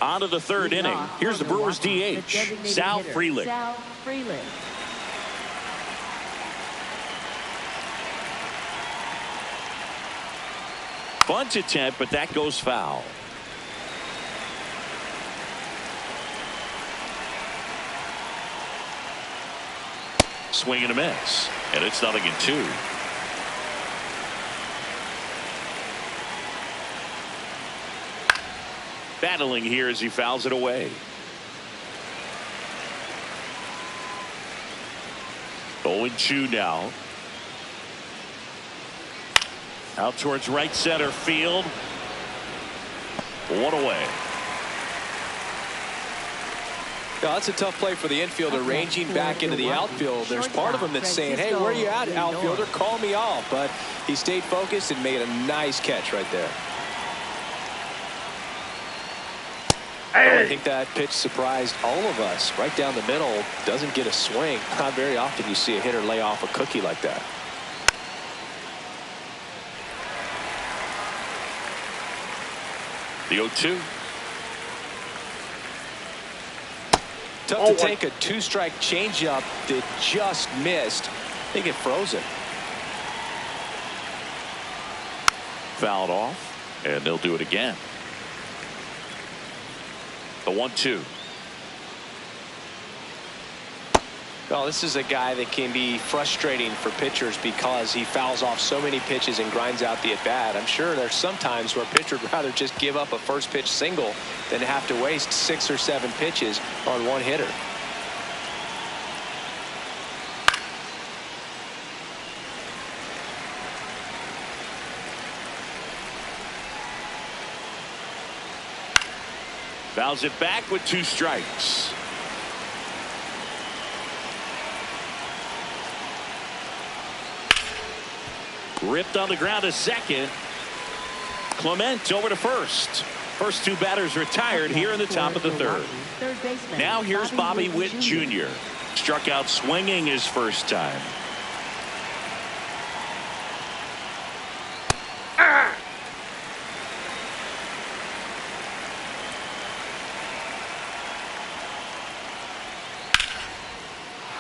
On to the third inning. Here's the Brewers DH, Sal Frelick. Sal Frelick. Bunt attempt, but that goes foul. Swing and a miss, and it's 0-2. Battling here as he fouls it away. 0-2 now. Out towards right center field. One away. Yeah, that's a tough play for the infielder, ranging back into the outfield. There's part of him that's saying, hey, where are you at, outfielder? Call me off. But he stayed focused and made a nice catch right there. I think that pitch surprised all of us. Right down the middle, doesn't get a swing. Not very often you see a hitter lay off a cookie like that. The 0-2. Tough to take a two-strike changeup that just missed. I think it froze it. Fouled off, and they'll do it again. The 1-2. Well, this is a guy that can be frustrating for pitchers because he fouls off so many pitches and grinds out the at-bat. I'm sure there's some times where a pitcher would rather just give up a first pitch single than have to waste 6 or 7 pitches on one hitter. Fouls it back with 2 strikes. Ripped on the ground to second. Clement over to first. First two batters retired here in the top of the third. Now here's Bobby Witt Jr. Struck out swinging his first time.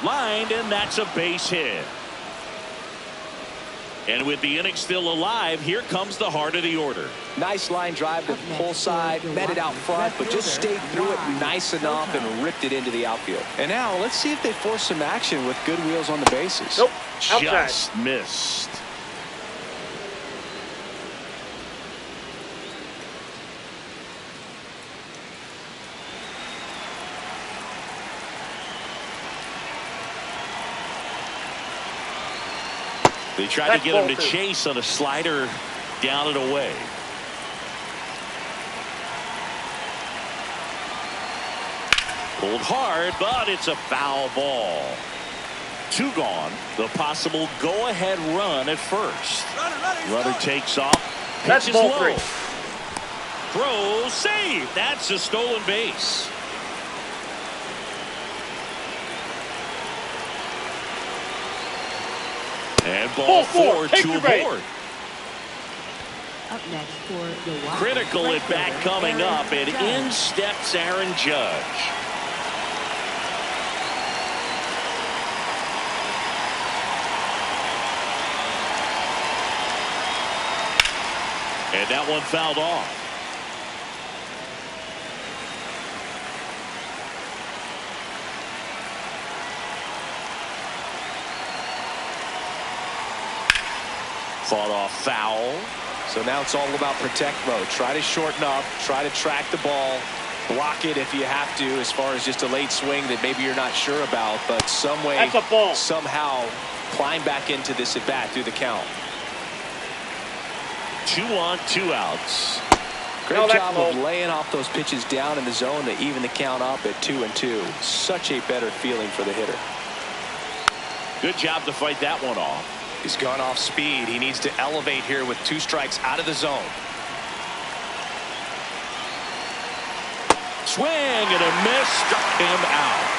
Lined, and that's a base hit. And with the inning still alive, here comes the heart of the order. Nice line drive to the pull side, met it out front, but just stayed through it nice enough and ripped it into the outfield. And now let's see if they force some action with good wheels on the bases. Nope. Outside. Just missed. They tried to get him to chase on a slider down and away. Pulled hard, but it's a foul ball. Two gone. The possible go-ahead run at first. Runner takes off. Pitches low. Throw, save. That's a stolen base. And ball four to aboard. Up next for the Critical at bat coming up, and in steps Aaron Judge. And that one fouled off. Fought off foul. So now it's all about protect mode. Try to shorten up, try to track the ball, block it if you have to, as far as just a late swing that maybe you're not sure about, but some way, that's a ball. Somehow climb back into this at bat through the count. 2 on, 2 outs. Great job of laying off those pitches down in the zone to even the count up at 2-2. Such a better feeling for the hitter. Good job to fight that one off. He's gone off speed. He needs to elevate here with 2 strikes out of the zone. Swing and a miss, struck him out.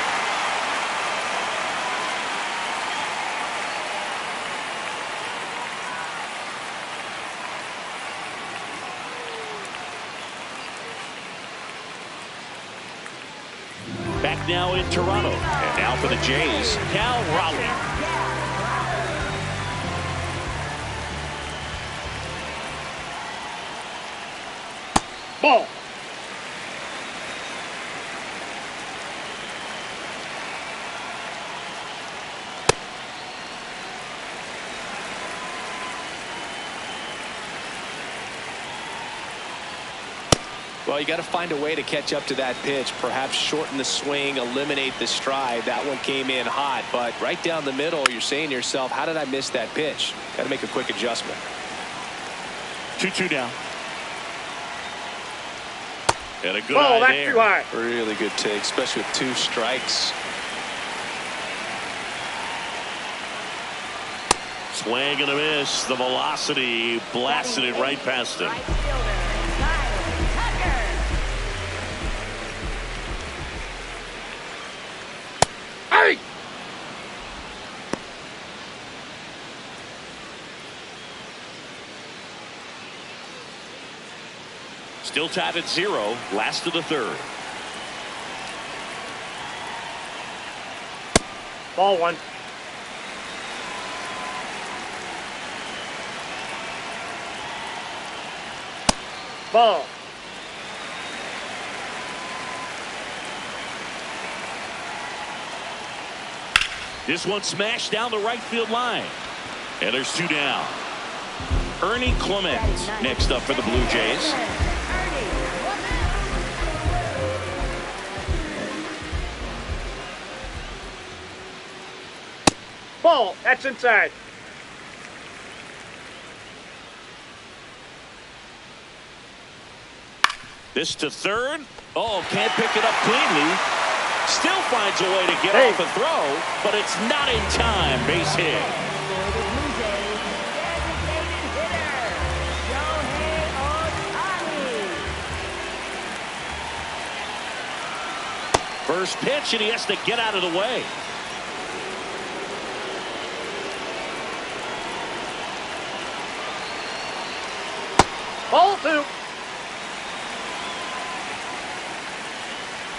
Back now in Toronto, and now for the Jays, Cal Raleigh. Ball. Well, you got to find a way to catch up to that pitch. Perhaps shorten the swing, eliminate the stride. That one came in hot, but right down the middle, you're saying to yourself, how did I miss that pitch? Got to make a quick adjustment. 2-2 down. And a good eye that's there. Too high. Really good take, especially with 2 strikes. Swing and a miss. The velocity blasted it right past him. Right fielder, Tyler Tucker. Hey! Still tied at 0. Last of the third. Ball 1. Ball. This one smashed down the right field line. And there's 2 down. Ernie Clement next up for the Blue Jays. Ball. That's inside. This to third. Oh, can't pick it up cleanly. Still finds a way to get off a throw, but it's not in time. Base hit. For the Blue Jays, designated hitter, Shohei Ohtani. First pitch, and he has to get out of the way. Ball 2.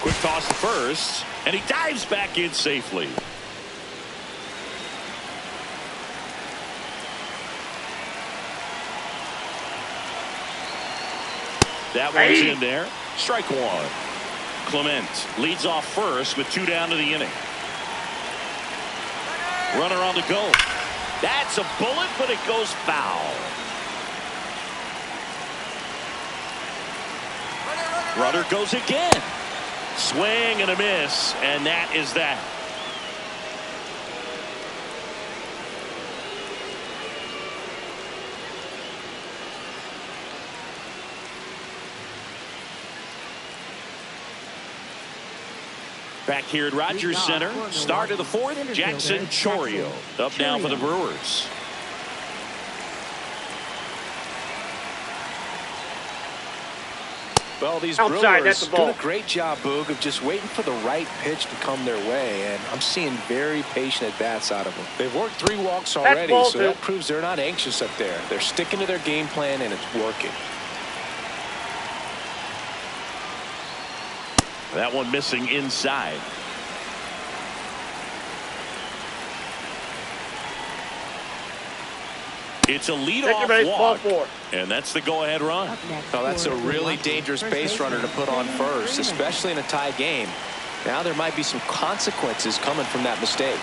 Quick toss to first, and he dives back in safely. That one's in there. Strike one. Clement leads off first with 2 down to the inning. Runner on the go. That's a bullet, but it goes foul. Runner goes again. Swing and a miss, and that is that. Back here at Rogers Center, start of the 4th, Jackson Chourio up now for the Brewers. Well, these Outside, Brewers that's the ball. doing a great job, Boog, of just waiting for the right pitch to come their way, and I'm seeing very patient at-bats out of them. They've worked 3 walks already, ball so 2. that proves they're not anxious up there. They're sticking to their game plan, and it's working. That one missing inside. It's a Second leadoff base, ball walk, 4. and that's the go-ahead run. Well, that's a really dangerous base runner to put on first, especially in a tie game. Now there might be some consequences coming from that mistake.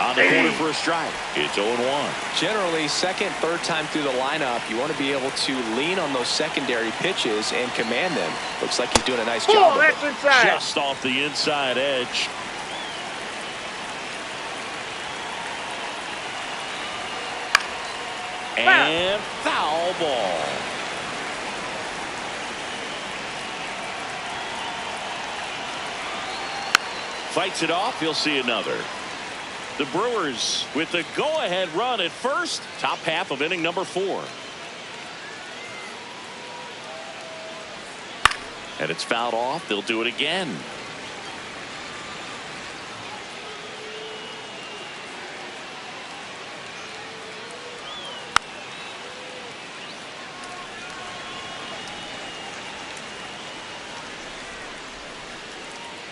On the corner for a strike. It's 0-1. Generally, second, third time through the lineup, you want to be able to lean on those secondary pitches and command them. Looks like he's doing a nice job of it. That's inside. Just off the inside edge. And foul ball. Fights it off. He'll see another. The Brewers with the go-ahead run at first. Top half of inning number 4. And it's fouled off. They'll do it again.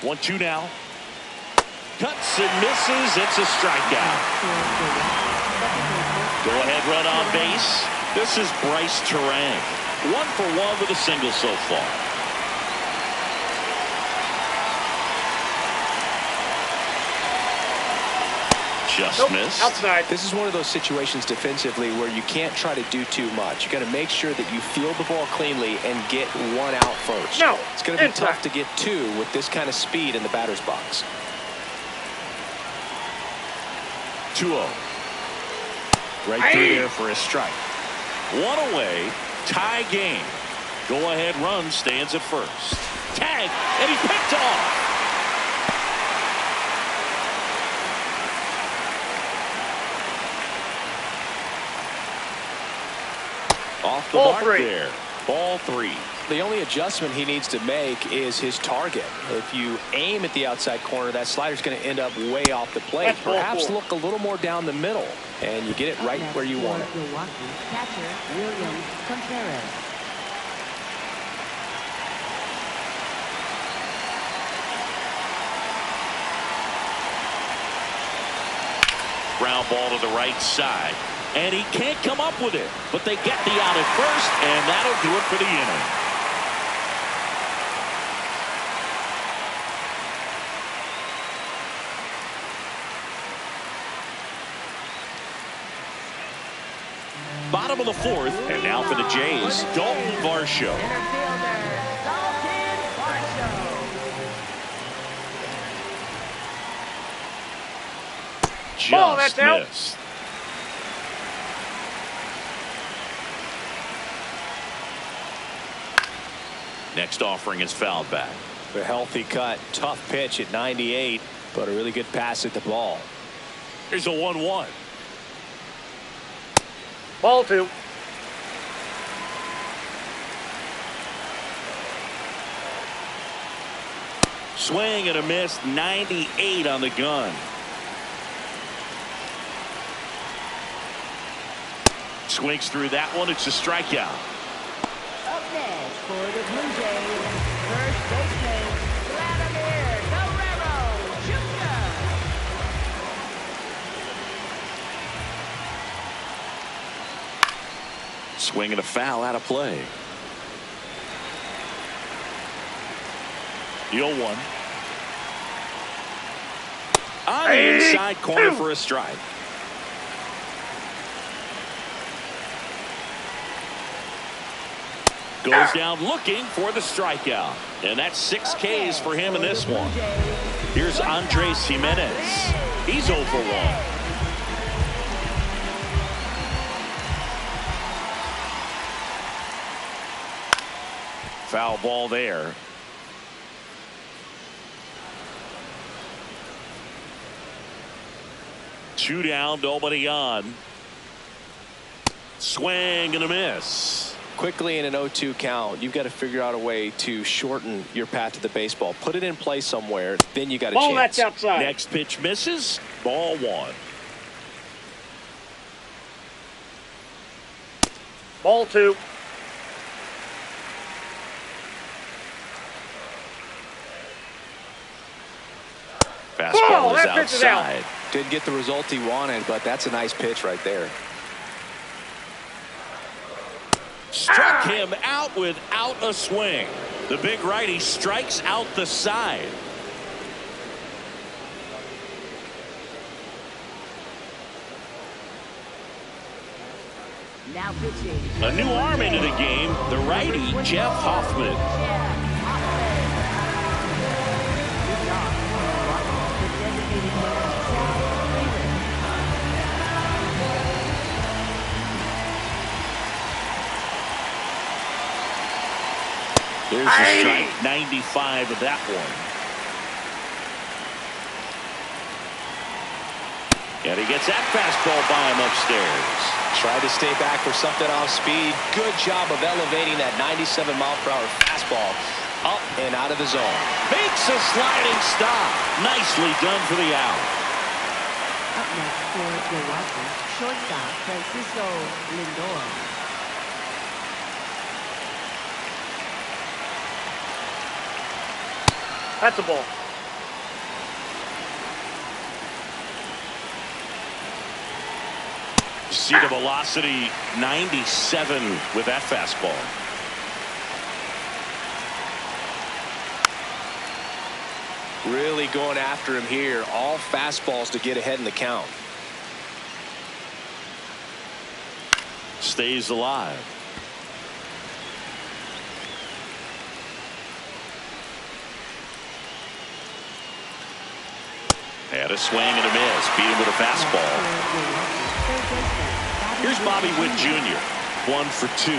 One-two now. Cuts and misses. It's a strikeout. Go-ahead run on base. This is Bryce Turang. 1 for 1 with a single so far. Just missed. Outside. This is one of those situations defensively where you can't try to do too much. You got to make sure that you field the ball cleanly and get 1 out first. No. It's going to be Inside. tough to get 2 with this kind of speed in the batter's box. 2-0. Right through there for a strike. 1 away. Tie game. Go ahead run stands at first. Tag, and he picked off. Off the Ball mark 3. there. Ball 3. The only adjustment he needs to make is his target. If you aim at the outside corner, that slider's going to end up way off the plate. That's ball Perhaps 4. look a little more down the middle, and you get it right where you want it. Milwaukee catcher William Contreras. Ground ball to the right side. And he can't come up with it. But they get the out at first, and that'll do it for the inning. Bottom of the 4th, and now for the Jays, Dalton Varsho. Center fielder Dalton Varsho. Ball, Just that's out. missed. Next offering is fouled back. A healthy cut, tough pitch at 98, but a really good pass at the ball. Here's a 1-1. Ball 2. Swing and a miss, 98 on the gun. Swings through that one. It's a strikeout. Up next for the Blue Jays, first baseman, Vladimir Guerrero Jr. Swing and a foul out of play. The 0-1. On the inside corner for a strike. Goes down looking for the strikeout. And that's 6 Ks for him in this one. Here's Andres Jimenez. He's 0 for 1. Foul ball there. Two down, nobody on. Swing and a miss. Quickly in an 0-2 count, you've got to figure out a way to shorten your path to the baseball. Put it in play somewhere, then you got a chance. Ball, that's outside. Next pitch misses. Ball 1. Ball 2. Fastball is that pitch is out. outside. Didn't get the result he wanted, but that's a nice pitch right there. Struck him out without a swing. The big righty strikes out the side. Now pitching. A new arm into the game, the righty, Jeff Hoffman. There's a strike, 95 of that one. And he gets that fastball by him upstairs. Tried to stay back for something off speed. Good job of elevating that 97-mile-per-hour fastball up and out of the zone. Makes a sliding stop. Nicely done for the out. Up next for Milwaukee, shortstop Francisco Lindor. That's a ball. See the velocity, 97 with that fastball. Really going after him here. All fastballs to get ahead in the count. Stays alive. Had a swing and a miss. Beat him with a fastball. Here's Bobby Witt Jr. 1 for 2.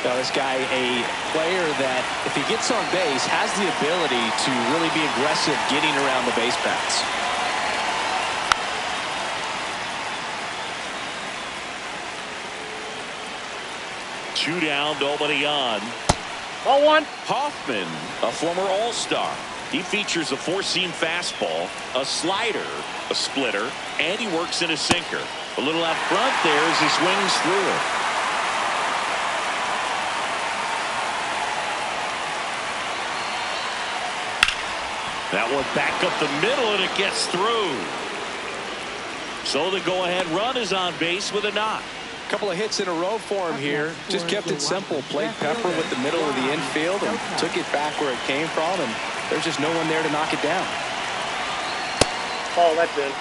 Now this guy, a player that if he gets on base has the ability to really be aggressive getting around the base paths. Two down, nobody on. Ball 1. Hoffman, a former All-Star. He features a four-seam fastball, a slider, a splitter, and he works in a sinker. A little out front there as he swings through it. That one back up the middle, and it gets through. So the go-ahead run is on base with a knock. Couple of hits in a row for him here. Just kept it simple. Played pepper with the middle of the infield and took it back where it came from, and there's just no one there to knock it down. Ball, that's in.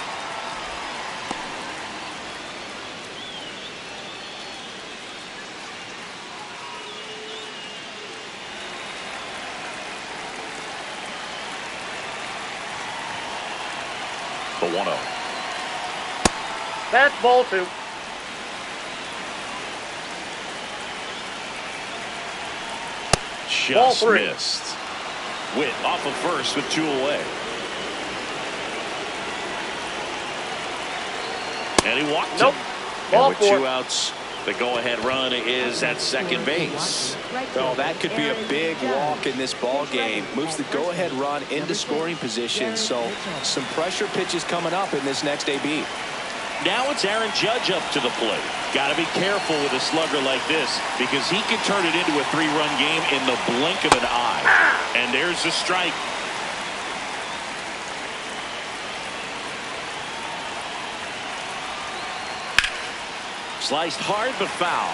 The 1-0. That's ball 2. Just Ball 3. missed. Witt off of first with 2 away. And he walked Nope. him. Ball And with 4. 2 outs, The go-ahead run is at second base. Well, that could be a big walk in this ball game. Moves the go-ahead run into scoring position. So some pressure pitches coming up in this next AB. Now it's Aaron Judge up to the plate. Got to be careful with a slugger like this because he can turn it into a 3-run game in the blink of an eye. And there's the strike. Sliced hard but foul.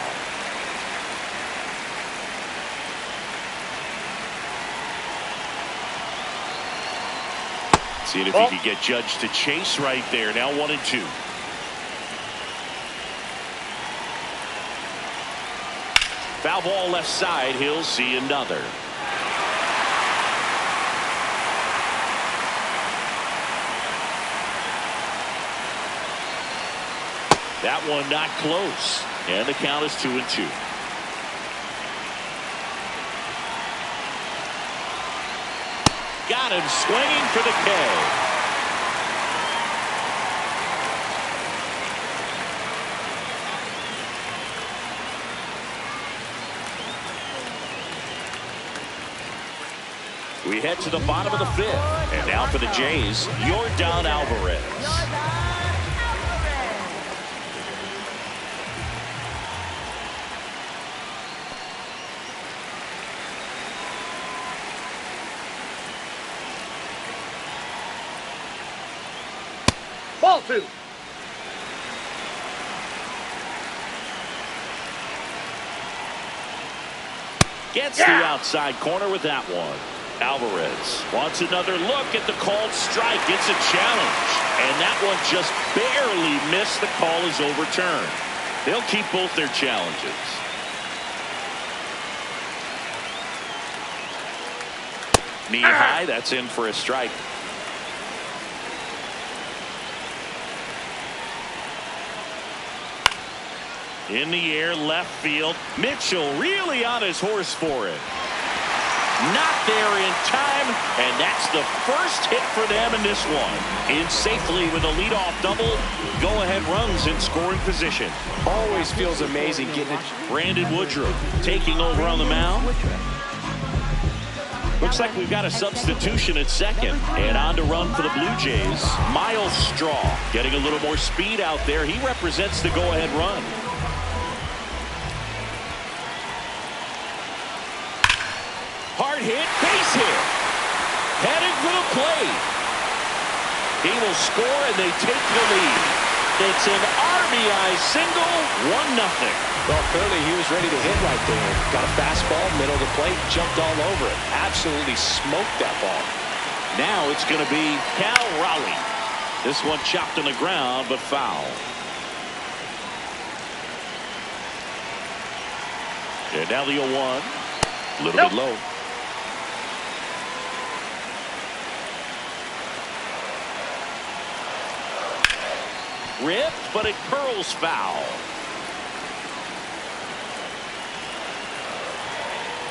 Seeing if he could get Judge to chase right there. Now 1-2. Foul ball left side. He'll see another. That one not close. And the count is 2-2. Got him swinging for the K. We head to the bottom of the 5th. And now for the Jays, Yordan Alvarez. Ball 2. Gets the outside corner with that one. Alvarez wants another look at the called strike. It's a challenge. And that one just barely missed. The call is overturned. They'll keep both their challenges. Knee high. That's in for a strike. In the air, left field. Mitchell really on his horse for it. Not there in time, and that's the first hit for them in this one. In safely with a leadoff double. Go-ahead runs in scoring position. Always feels amazing getting it. Brandon Woodruff taking over on the mound. Looks like we've got a substitution at second. And on to run for the Blue Jays, Miles Straw. Getting a little more speed out there. He represents the go-ahead run. Hard hit, base hit. Headed for the plate. He will score and they take the lead. It's an RBI single, 1-0. Well, clearly he was ready to hit right there. Got a fastball, middle of the plate, jumped all over it. Absolutely smoked that ball. Now it's going to be Cal Raleigh. This one chopped on the ground, but foul. And now the 0-1. A little bit low. Ripped, but it curls foul.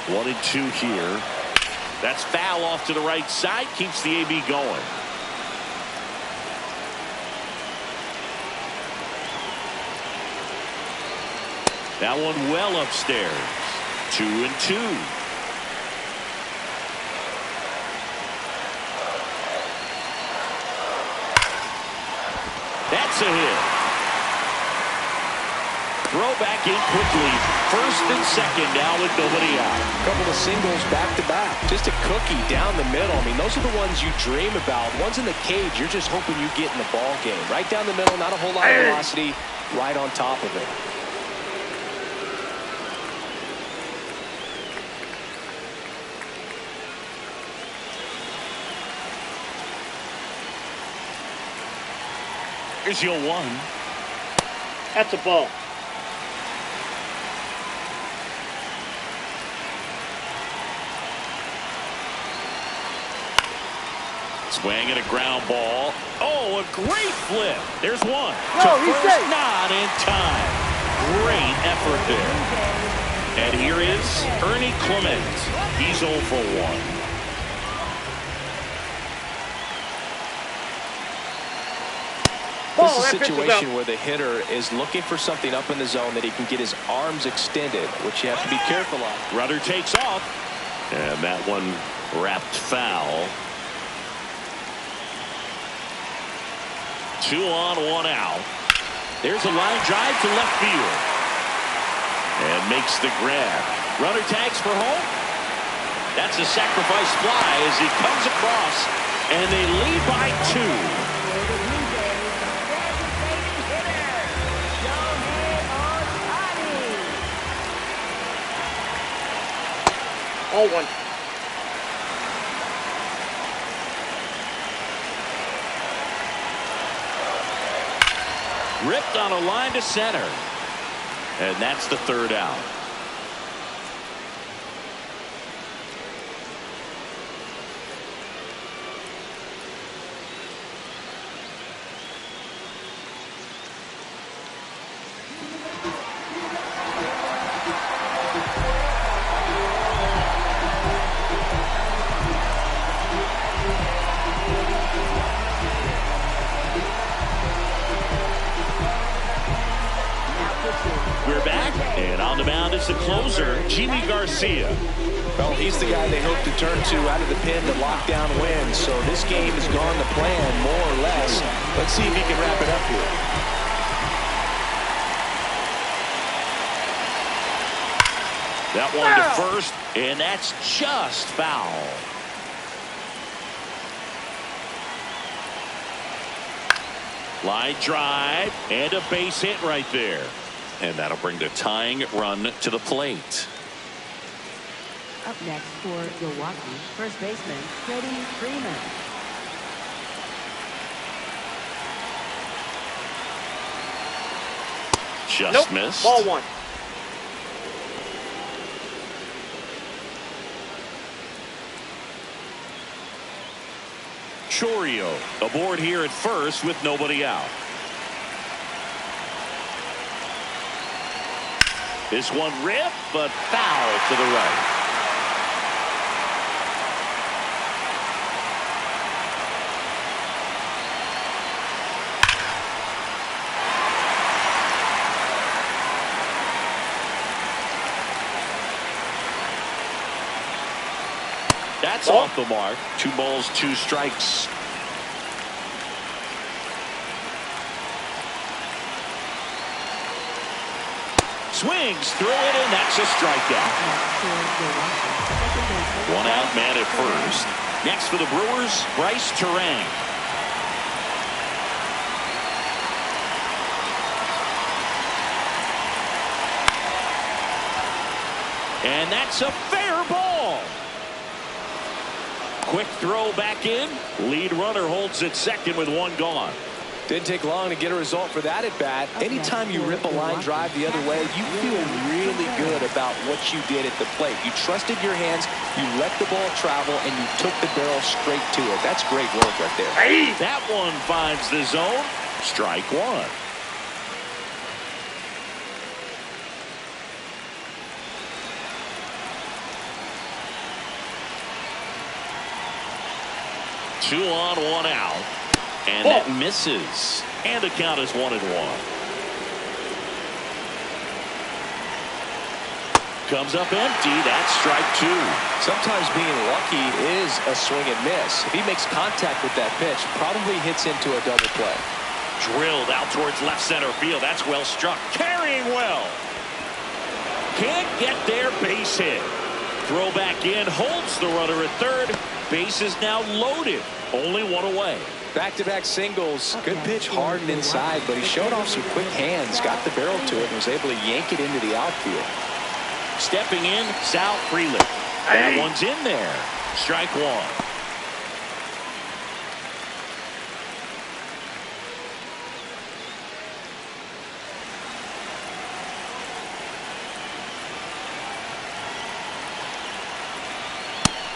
1-2 here. That's foul off to the right side. Keeps the AB going. That one well upstairs. 2-2. That's a hit. Throw back in quickly. First and second now with nobody out. A couple of singles back to back. Just a cookie down the middle. I mean, those are the ones you dream about. Ones in the cage, you're just hoping you get in the ball game. Right down the middle, not a whole lot of velocity. Right on top of it. Here's your 1. That's a ball. Swing and a ground ball. Oh, a great flip. There's one. No, to he's first, safe. not in time. Great effort there. And here is Ernie Clement. He's 0 for 1. This is Ball, a that pitch is situation out. where the hitter is looking for something up in the zone that he can get his arms extended, which you have to be careful of. Runner takes off. And that one wrapped foul. 2 on, 1 out. There's a line drive to left field. And makes the grab. Runner tags for home. That's a sacrifice fly as he comes across. And they lead by 2. For the Blue Jays, designated hitter, Shohei Ohtani. All one. Ripped on a line to center. And that's the 3rd out. We're back, and on the mound is the closer, Jimmy Garcia. Well, he's the guy they hope to turn to out of the pen to lock down wins. So this game has gone to plan, more or less. Let's see if he can wrap it up here. That one to first, and that's just foul. Line drive, and a base hit right there. And that'll bring the tying run to the plate. Up next for Milwaukee, first baseman Freddie Freeman. Just missed. Ball 1. Chourio aboard here at first with nobody out. This one ripped, but foul to the right. That's off the mark. 2 balls, 2 strikes. Swings through it, and that's a strikeout. 1 out, man at first. Next for the Brewers, Bryce Turang. And that's a fair ball. Quick throw back in. Lead runner holds at second with 1 gone. Didn't take long to get a result for that at bat. Anytime you rip a line drive the other way, you feel really good about what you did at the plate. You trusted your hands, you let the ball travel, and you took the barrel straight to it. That's great work right there. That one finds the zone. Strike 1. Two on, 1 out. And that misses. And the count is 1-1. Comes up empty. That's strike 2. Sometimes being lucky is a swing and miss. If he makes contact with that pitch, probably hits into a double play. Drilled out towards left center field. That's well struck. Carrying well. Can't get there. Base hit. Throw back in. Holds the runner at third. Base is now loaded. Only 1 away. Back-to-back singles. Good pitch hard and inside, but he showed off some quick hands, got the barrel to it, and was able to yank it into the outfield. Stepping in, Sal Frelick. That one's in there. Strike 1.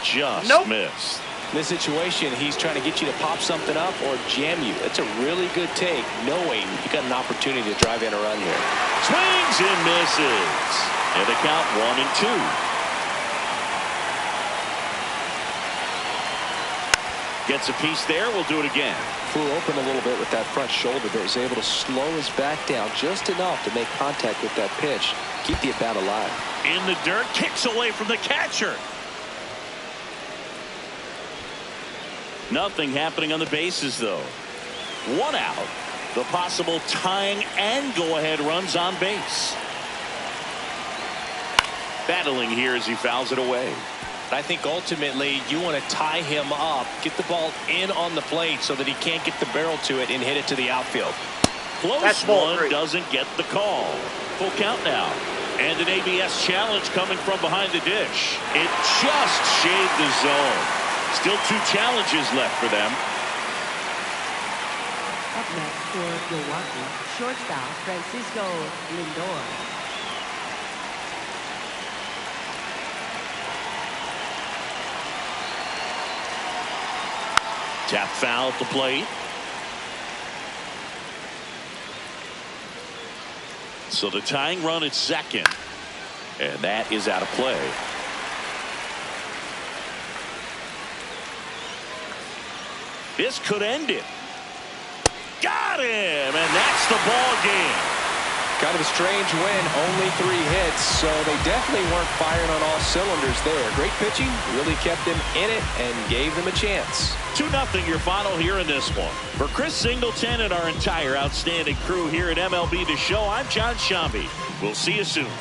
Just missed. In this situation, he's trying to get you to pop something up or jam you. That's a really good take, knowing you got an opportunity to drive in a run here. Swings and misses. And the count 1-2. Gets a piece there. We'll do it again. Flew open a little bit with that front shoulder, but was able to slow his back down just enough to make contact with that pitch. Keep the at-bat alive. In the dirt, kicks away from the catcher. Nothing happening on the bases, though. One out. The possible tying and go-ahead runs on base. Battling here as he fouls it away. I think ultimately you want to tie him up, get the ball in on the plate so that he can't get the barrel to it and hit it to the outfield. Close one, doesn't get the call. Full count now. And an ABS challenge coming from behind the dish. It just shaved the zone. Still 2 challenges left for them. Up next for Milwaukee, shortstop Francisco Lindor. Tap foul at the plate. So the tying run at second. And that is out of play. This could end it. Got him! And that's the ball game. Kind of a strange win, only 3 hits, so they definitely weren't firing on all cylinders there. Great pitching, really kept them in it and gave them a chance. 2-0 your final here in this one. For Chris Singleton and our entire outstanding crew here at MLB The Show, I'm John Shambi. We'll see you soon.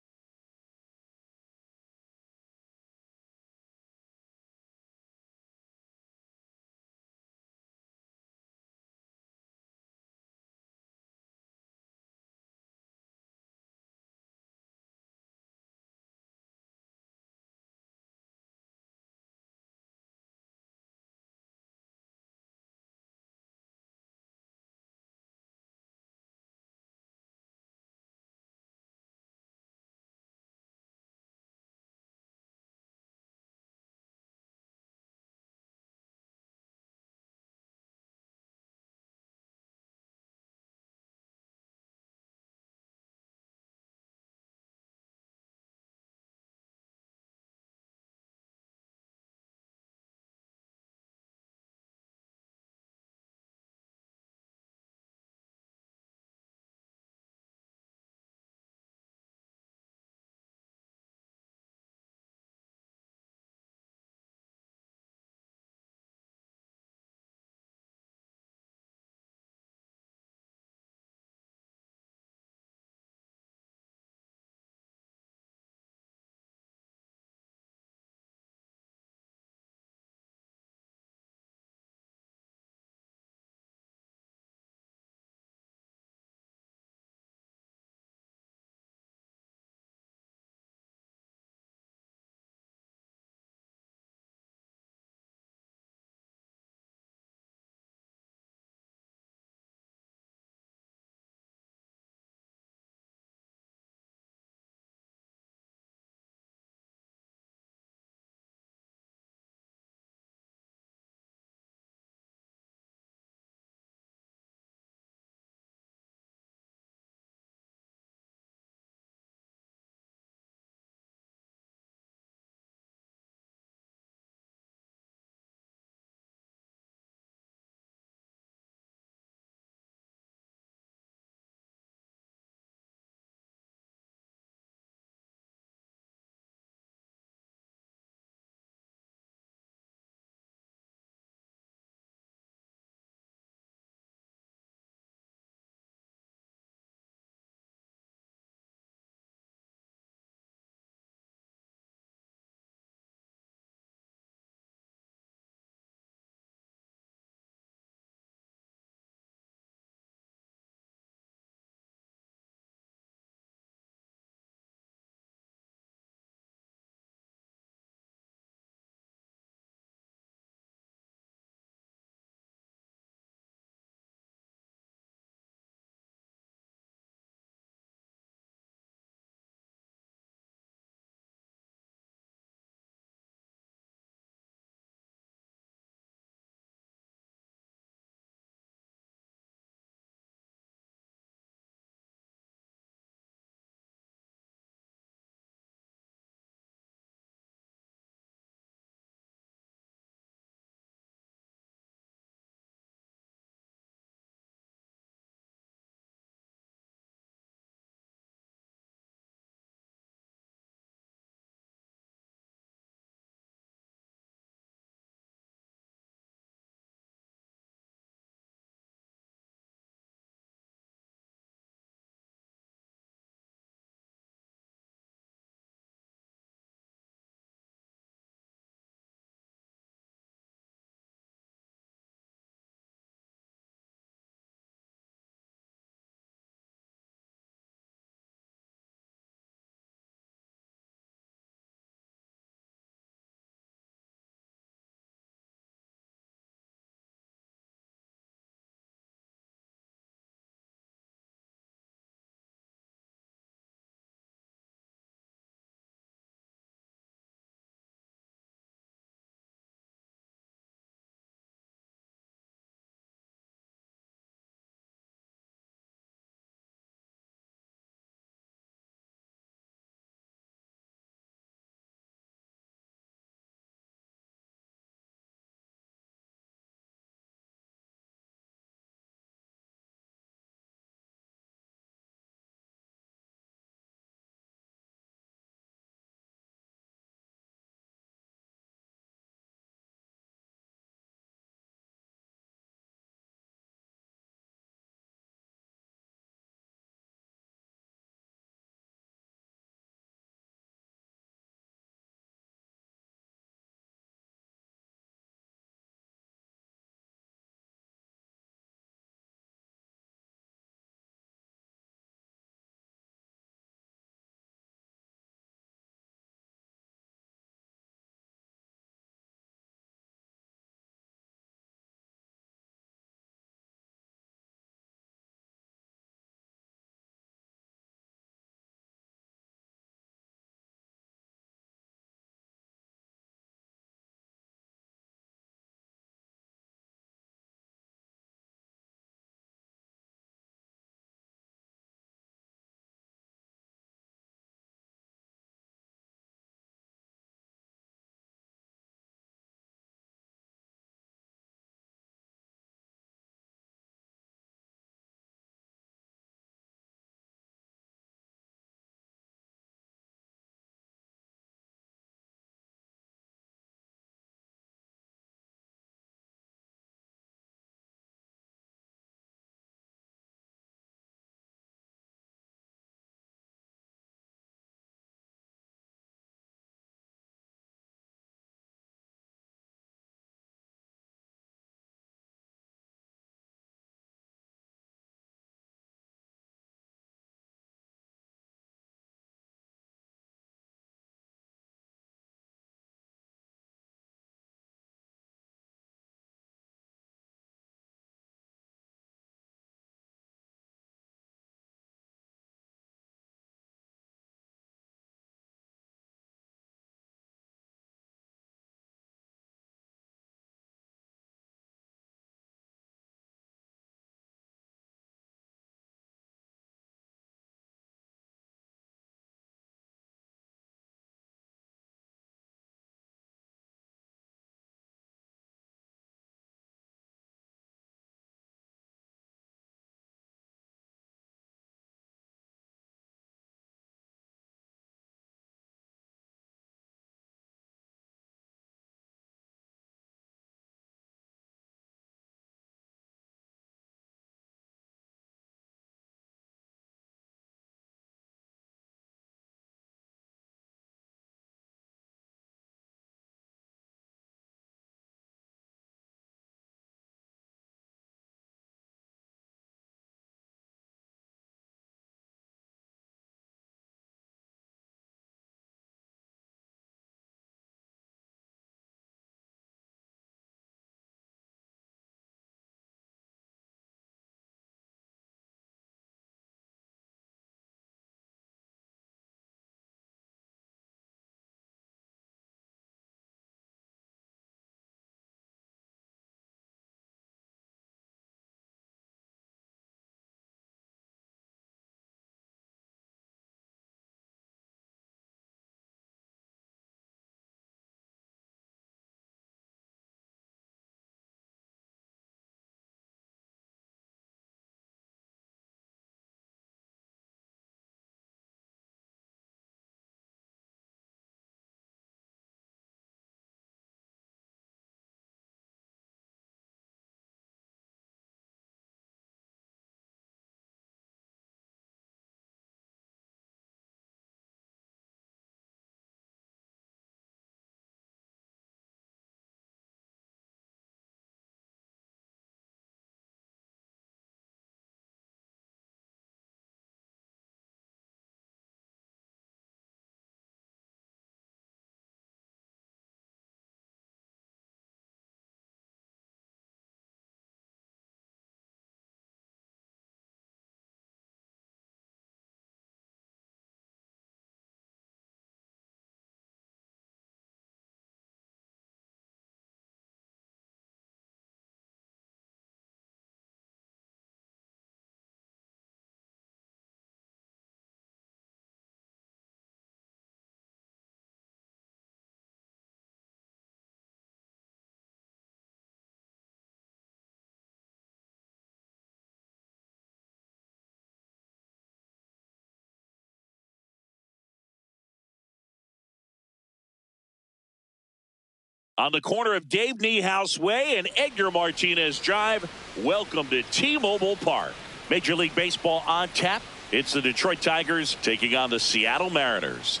On the corner of Dave Niehaus Way and Edgar Martinez Drive, welcome to T-Mobile Park. Major League Baseball on tap. It's the Detroit Tigers taking on the Seattle Mariners.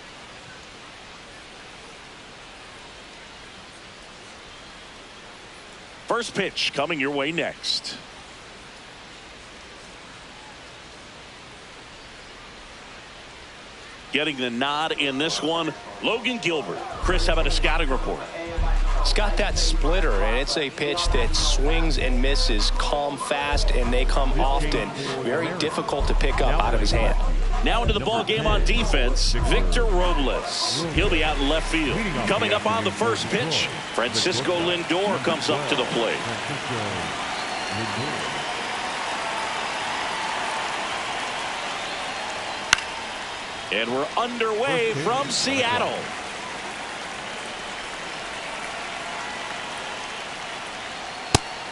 First pitch coming your way next. Getting the nod in this one, Logan Gilbert. Chris, how about a scouting report? It's got that splitter, and it's a pitch that swings and misses, come fast, and they come often. Very difficult to pick up out of his hand. Now into the ball game on defense, Victor Robles. He'll be out in left field. Coming up on the first pitch, Francisco Lindor comes up to the plate. And we're underway from Seattle.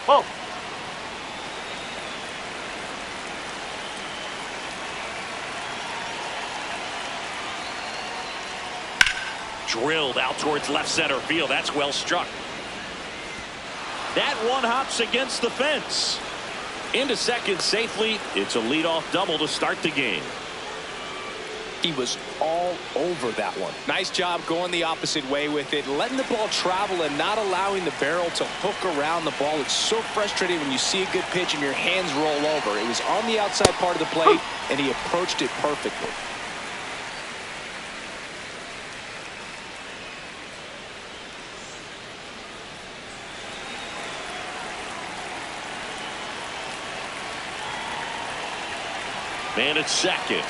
Ball. Drilled out towards left center field. That's well struck. That one hops against the fence. Into second safely. It's a leadoff double to start the game. He was all over that one. Nice job going the opposite way with it, letting the ball travel and not allowing the barrel to hook around the ball. It's so frustrating when you see a good pitch and your hands roll over. It was on the outside part of the plate, and he approached it perfectly. Man at second.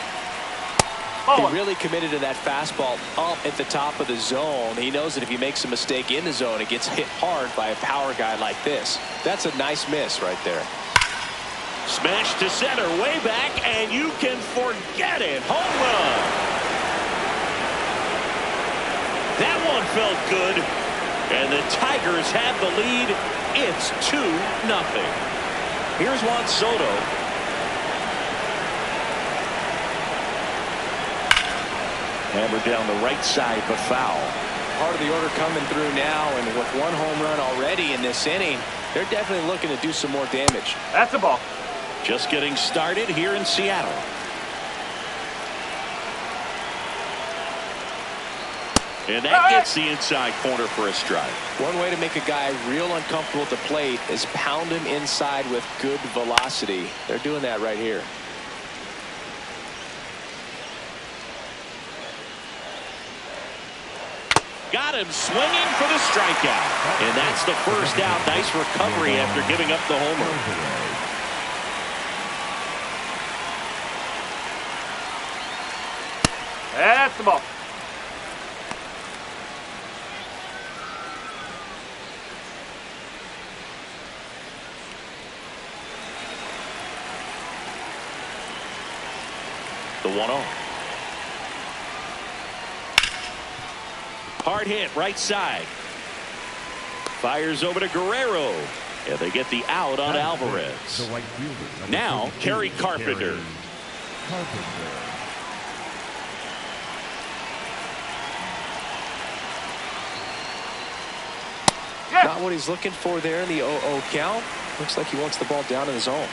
He really committed to that fastball up at the top of the zone. He knows that if he makes a mistake in the zone, it gets hit hard by a power guy like this. That's a nice miss right there. Smash to center, way back, and you can forget it. Home run. That one felt good, and the Tigers have the lead. It's 2-0. Here's Juan Soto. Hammered down the right side, but foul. Part of the order coming through now, and with one home run already in this inning, they're definitely looking to do some more damage. That's a ball. Just getting started here in Seattle. And that gets the inside corner for a strike. One way to make a guy real uncomfortable at the plate is pound him inside with good velocity. They're doing that right here. Got him swinging for the strikeout. And that's the first out. Nice recovery after giving up the homer. That's the ball. The 1-0. Hard hit right side. Fires over to Guerrero. And they get the out on Alvarez. Now Kerry Carpenter. Not what he's looking for there in the 0-0 count. Looks like he wants the ball down in the zone.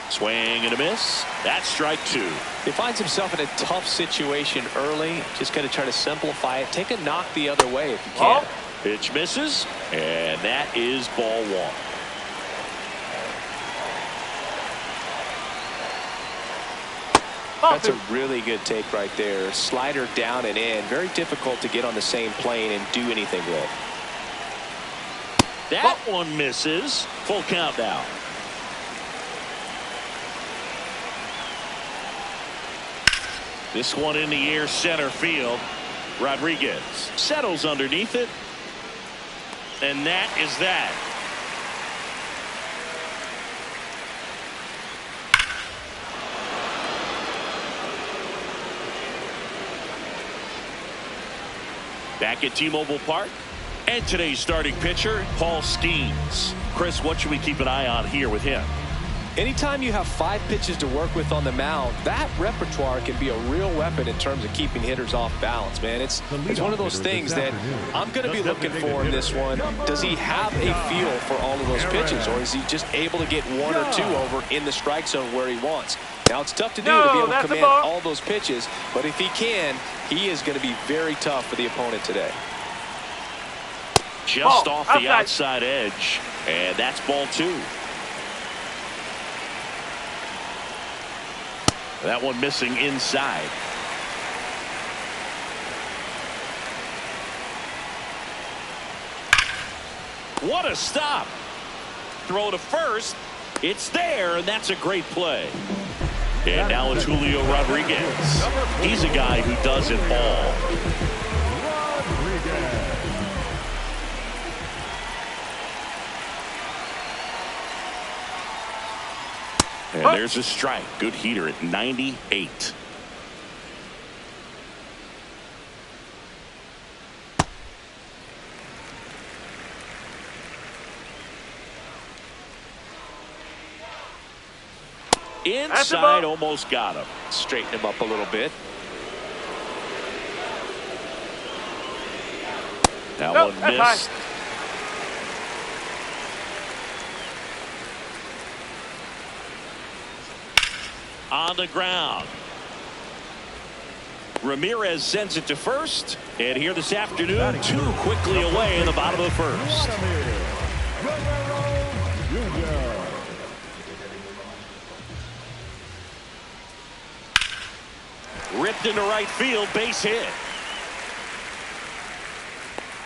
Swing and a miss. That's strike 2. He finds himself in a tough situation early. Just got to try to simplify it. Take a knock the other way if you can. Pitch misses, and that is ball 1. That's a really good take right there. Slider down and in. Very difficult to get on the same plane and do anything with. That one misses. Full count now. This one in the air, center field. Rodriguez settles underneath it. And that is that. Back at T-Mobile Park. And today's starting pitcher, Paul Skeens. Chris, what should we keep an eye on here with him? Anytime you have 5 pitches to work with on the mound, that repertoire can be a real weapon in terms of keeping hitters off balance, man. It's one of those things that I'm going to be looking for in this one. Does he have a feel for all of those pitches, or is he just able to get 1 or 2 over in the strike zone where he wants? Now, it's tough to do to be able to command all those pitches, but if he can, he is going to be very tough for the opponent today. Just off the outside edge, and that's ball 2. That one missing inside. What a stop. Throw to first. It's there, and that's a great play. And now it's Julio Rodriguez. He's a guy who does it all. And there's a strike. Good heater at 98. Inside, almost got him. Straighten him up a little bit. That one missed. On the ground. Ramirez sends it to first. And here this afternoon, 2 quickly away in the bottom of the first. Ripped into right field, base hit.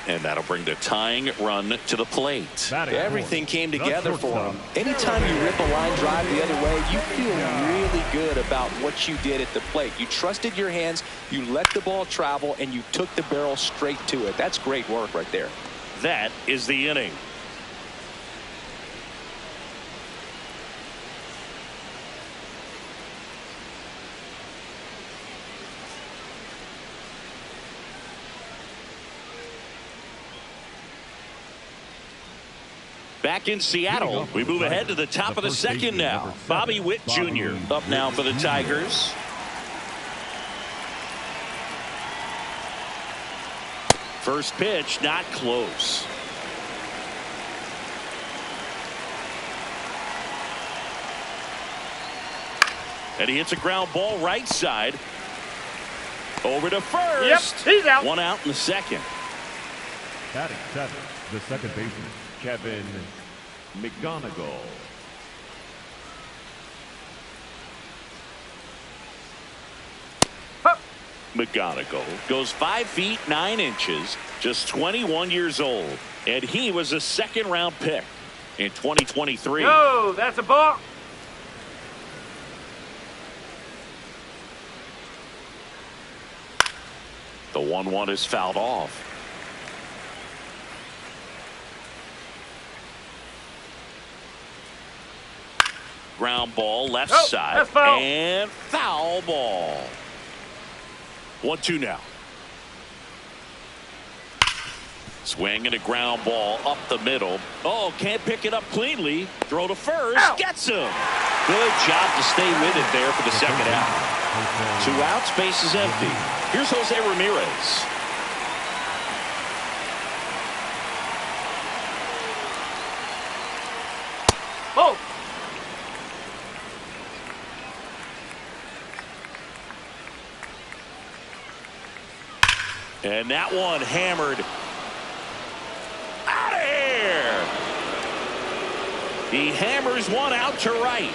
And that'll bring the tying run to the plate. Everything came together for him. Anytime you rip a line drive the other way, you feel really good about what you did at the plate. You trusted your hands, you let the ball travel, and you took the barrel straight to it. That's great work right there. That is the inning. Back in Seattle, we move ahead to the top of the second now. Bobby Witt Jr. up now for the Tigers. First pitch, not close. And he hits a ground ball right side. Over to first. Yep, he's out. 1 out in the second. Batting 7, the second baseman, Kevin McGonigal. McGonigal goes 5 feet 9 inches, just 21 years old, and he was a 2nd-round pick in 2023. No, that's a ball. The 1-1 is fouled off. Ground ball left side. That's foul. And foul ball. 1-2 now. Swing and a ground ball up the middle. Oh, can't pick it up cleanly. Throw to first. Ow. Gets him. Good job to stay with it there for the second out. 2 outs, base is empty. Here's Jose Ramirez. Oh. And that one hammered out of here. He hammers one out to right.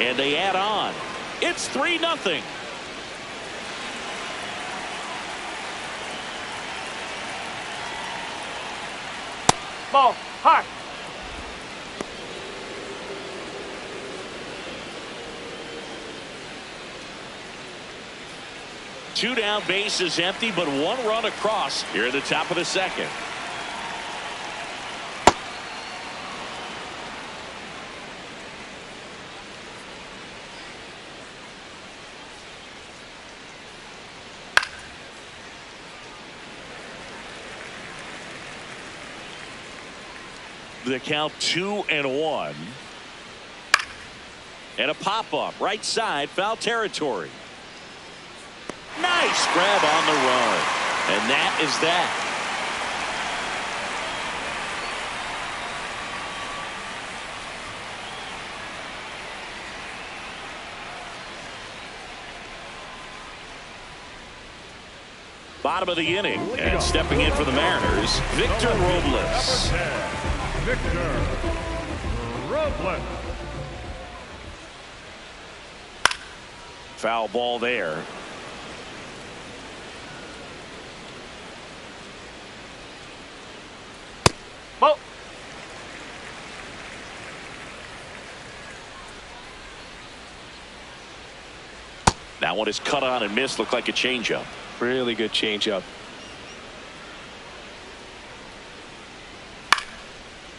And they add on. It's 3-0. Ball. High. Two down, base is empty, but 1 run across here at the top of the second. The count 2-1. And a pop-up right side, foul territory. Nice grab on the run. And that is that. Bottom of the inning, and stepping in for the Mariners, Victor Robles. Victor Robles. Foul ball there. Ball. That one is cut on and missed. Looked like a changeup. Really good changeup.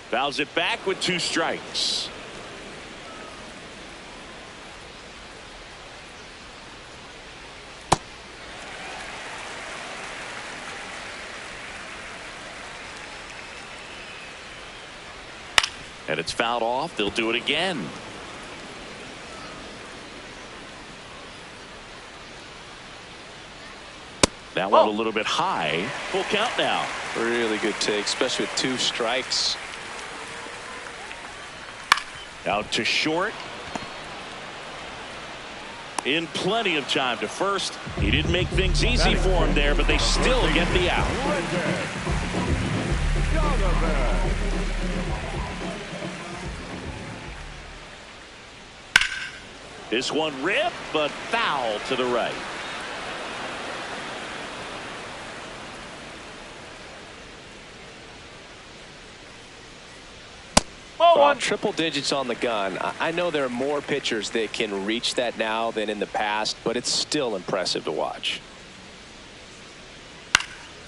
Fouls it back with 2 strikes. And it's fouled off. They'll do it again. That one a little bit high. Full count now. Really good take, especially with 2 strikes. Out to short. In plenty of time to first. He didn't make things easy for him there, but they still get the out. This one ripped, but foul to the right. Triple digits on the gun. I know there are more pitchers that can reach that now than in the past, but it's still impressive to watch.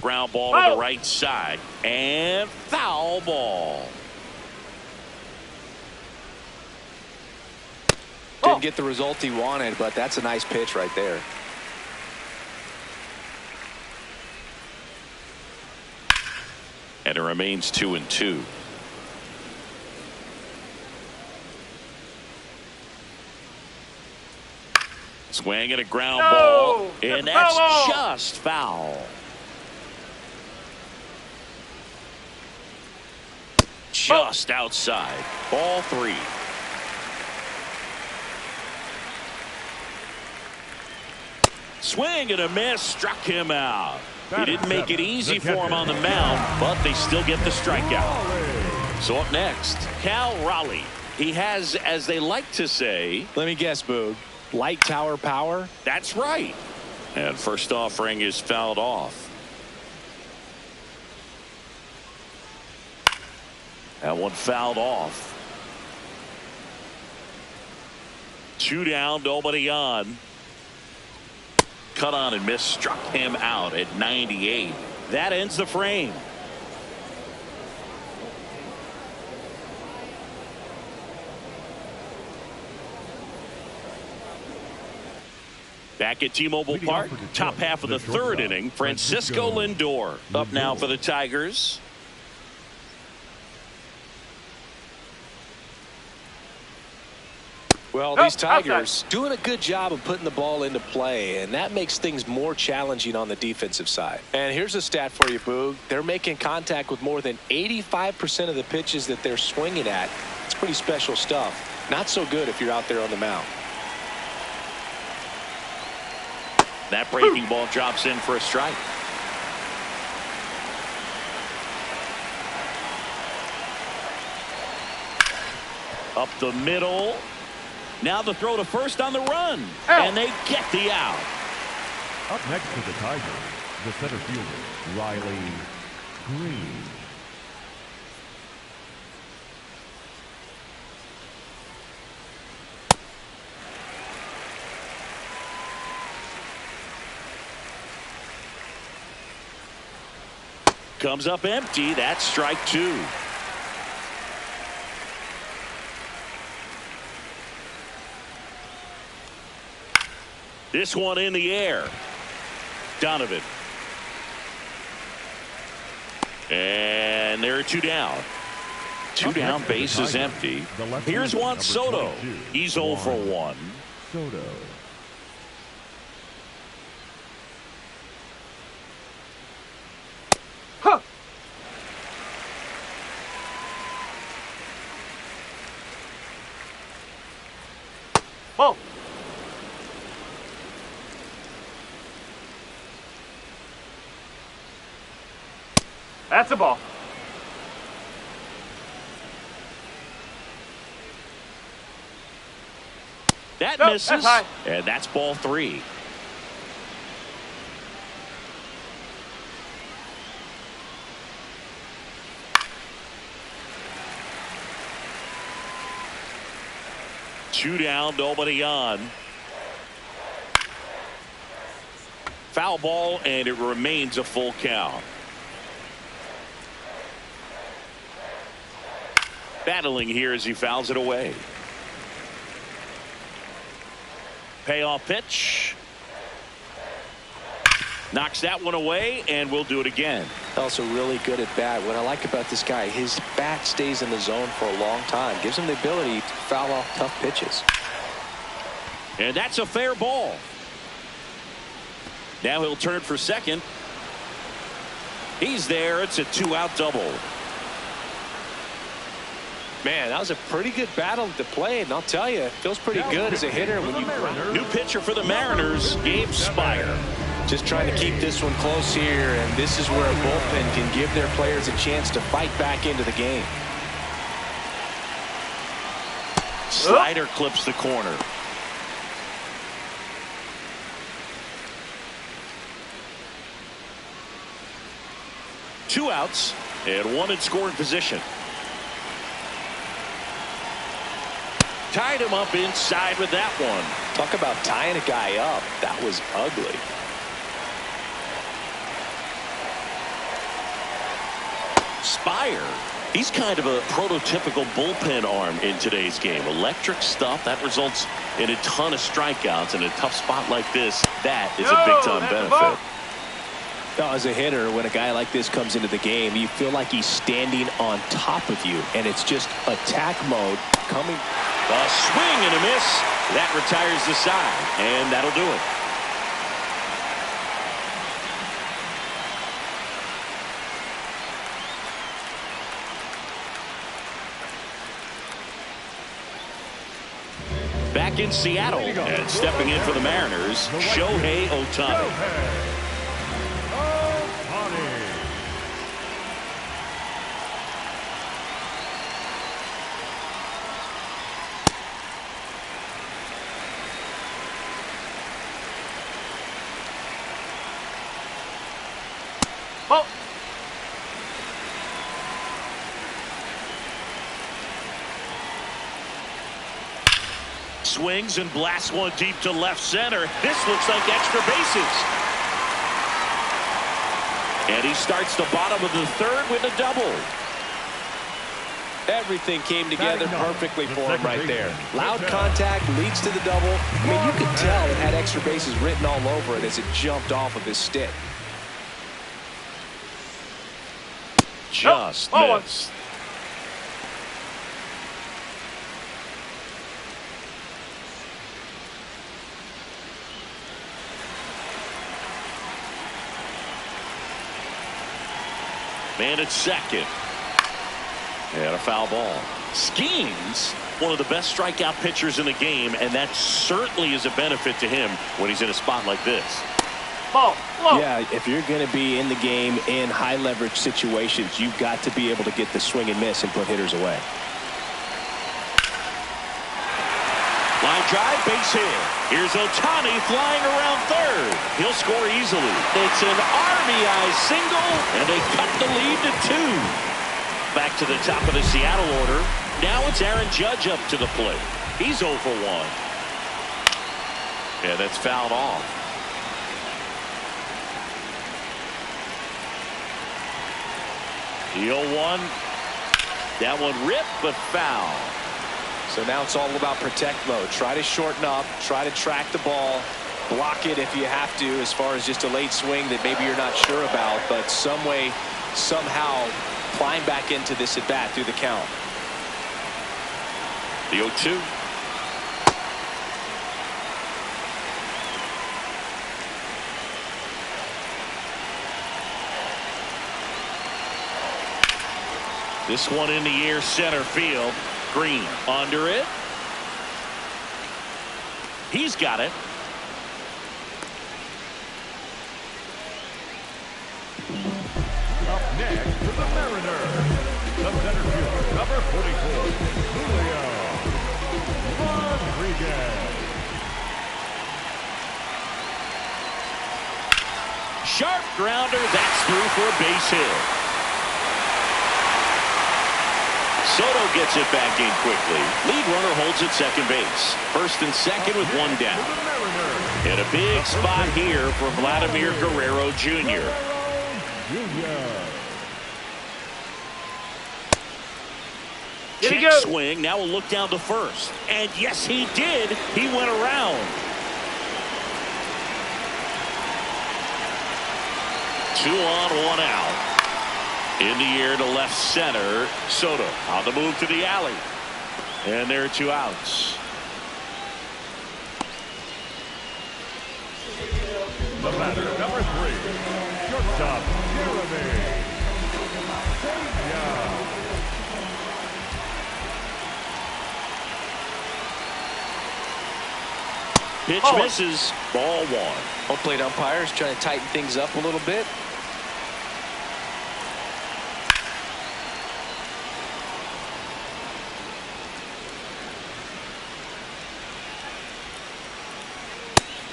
Ground ball to the right side, and foul ball. Didn't get the result he wanted, but that's a nice pitch right there. And it remains 2-2. Swing and a ground ball, and that's just foul. Just outside. Ball 3. Swing and a miss, struck him out. He didn't make it easy for him on the mound, but they still get the strikeout. So up next, Cal Raleigh. He has, as they like to say, let me guess, Boog, light tower power? That's right. And first offering is fouled off. That one fouled off. 2 down, nobody on. Cut on and missed, struck him out at 98. That ends the frame. Back at T-Mobile Park, top half of the 3rd inning, Francisco Lindor up now for the Tigers. Well, these Tigers doing a good job of putting the ball into play, and that makes things more challenging on the defensive side. And here's a stat for you, Boog. They're making contact with more than 85% of the pitches that they're swinging at. It's pretty special stuff. Not so good if you're out there on the mound. That breaking ball drops in for a strike. Up the middle. Now the throw to first on the run. And they get the out. Up next to the Tigers, the center fielder, Riley Green. Comes up empty. That's strike 2. This one in the air. Donovan. And there are 2 down. Two down, base is empty. Here's Juan Soto. He's 0 for 1. Soto. Huh. Ball. That's a ball. That Nope, misses, that's high. and that's ball 3. Two down, nobody on. Foul ball, and it remains a full count. Battling here as he fouls it away. Payoff pitch. Knocks that one away, and we'll do it again. Also really good at bat. What I like about this guy, his bat stays in the zone for a long time. Gives him the ability to foul off tough pitches. And that's a fair ball. Now he'll turn for second. He's there. It's a 2-out double. Man, that was a pretty good battle to play, and I'll tell you, it feels pretty good as a hitter when you. New pitcher for the Mariners, Gabe Spire. Just trying to keep this one close here, and this is where a bullpen can give their players a chance to fight back into the game. Slider clips the corner. Two outs and one in scoring position. Tied him up inside with that one. Talk about tying a guy up. That was ugly. Spire, he's kind of a prototypical bullpen arm in today's game. Electric stuff that results in a ton of strikeouts in a tough spot like this. That is a big time benefit. Now, as a hitter, when a guy like this comes into the game, you feel like he's standing on top of you, and it's just attack mode coming. A swing and a miss. That retires the side, and that'll do it. Back in Seattle, and stepping in for the Mariners, Shohei Ohtani. Ball. Swings and blasts one deep to left center. This looks like extra bases. And he starts the bottom of the third with a double. Everything came together perfectly for him right there. Loud contact leads to the double. I mean, you could tell it had extra bases written all over it as it jumped off of his stick. Just missed. Man at second. And a foul ball. Skeens, one of the best strikeout pitchers in the game, and that certainly is a benefit to him when he's in a spot like this. Ball. Low. Yeah, if you're going to be in the game in high leverage situations, you've got to be able to get the swing and miss and put hitters away. Line drive, base hit. Here's Ohtani flying around third. He'll score easily. It's an RBI single, and they cut the lead to 2. Back to the top of the Seattle order. Now it's Aaron Judge up to the plate. He's 0 for 1. Yeah, that's fouled off. The 0-1. That one ripped, but foul. So now it's all about protect mode. Try to shorten up, try to track the ball, block it if you have to, as far as just a late swing that maybe you're not sure about, but some way, somehow climb back into this at bat through the count. The 0-2. This one in the air, center field. Green under it. He's got it. Up next for the Mariners, the center fielder, number 44, Julio Rodriguez. Sharp grounder. That's through for a base hit. Soto gets it back in quickly. Lead runner holds at second base. First and second with one down. And a big spot here for Vladimir Guerrero Jr. Check swing. Now we'll look down to first. And yes, he did. He went around. 2 on, 1 out. In the air to left center. Soto on the move to the alley. And there are 2 outs. The batter, number 3, shortstop, Jeremy Pena. Pitch misses. Ball 1. Home plate umpires trying to tighten things up a little bit.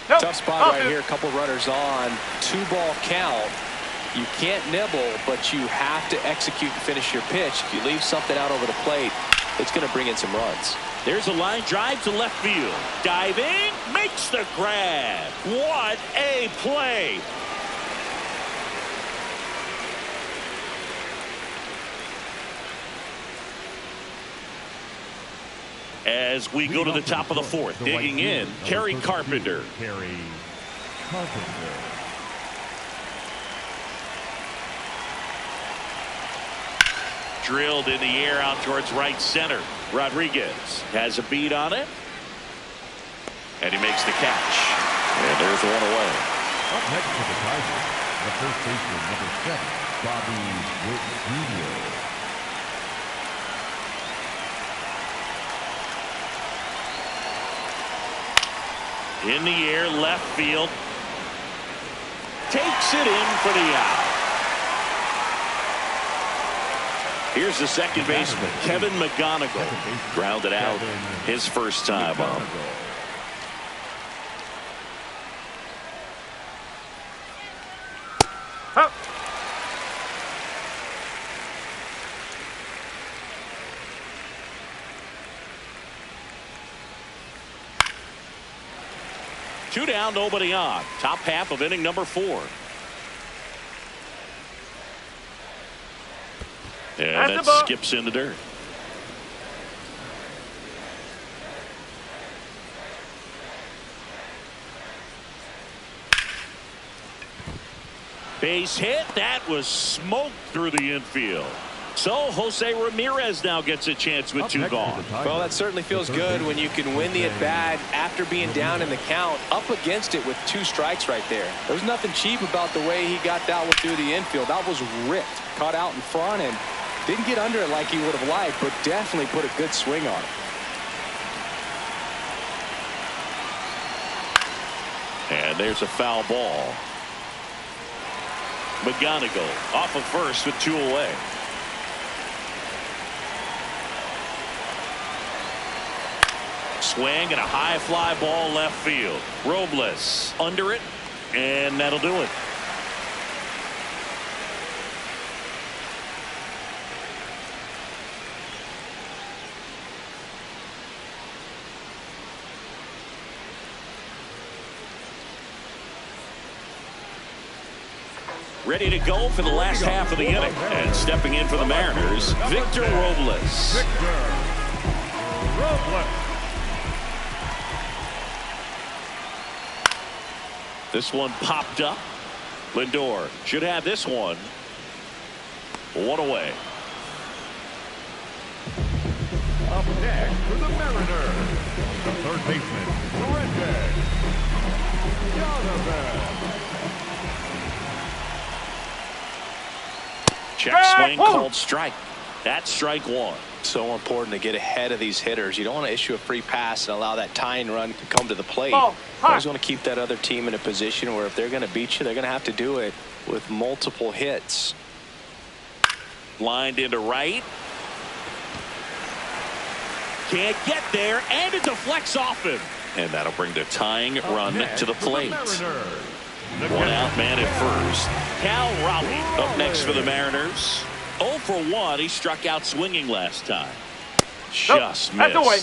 Tough spot right here. A couple runners on. 2-ball count. You can't nibble, but you have to execute and finish your pitch. If you leave something out over the plate, it's going to bring in some runs. There's a line drive to left field. Diving, makes the grab. What a play. As we go to the top of the 4th, digging in, Kerry Carpenter. Kerry Carpenter. Drilled in the air out towards right center. Rodriguez has a beat on it. And he makes the catch. And there's one away. Up next for the Tigers, the first baseman, number 7, Bobby Witt Jr. In the air, left field. Takes it in for the out. Here's the second baseman, Kevin McGonigal. Grounded out his first time up. Two down, nobody on. Top half of inning number 4. And that skips in the dirt. Base hit. That was smoked through the infield. So Jose Ramirez now gets a chance with 2 gone. Well, that certainly feels good when you can win the at-bat after being down in the count, up against it with 2 strikes right there. There was nothing cheap about the way he got that one through the infield. That was ripped, caught out in front, and didn't get under it like he would have liked, but definitely put a good swing on it. And there's a foul ball. McGonigal off of first with 2 away. Swing and a high fly ball left field. Robles under it, and that'll do it. Ready to go for the last half of the inning. And stepping in for the Mariners, Victor Robles. Victor Robles. This one popped up. Lindor should have this one. 1 away. Up next for the Mariners, the third baseman, Donovan. Check swing, called strike. That's strike one. So important to get ahead of these hitters. You don't want to issue a free pass and allow that tying run to come to the plate. You always want to keep that other team in a position where if they're going to beat you, they're going to have to do it with multiple hits. Lined into right. Can't get there, and it deflects off him. And that'll bring the tying run to the plate. One out man at first. Cal Raleigh up next for the Mariners. 0 for 1. He struck out swinging last time. Just missed. That's away.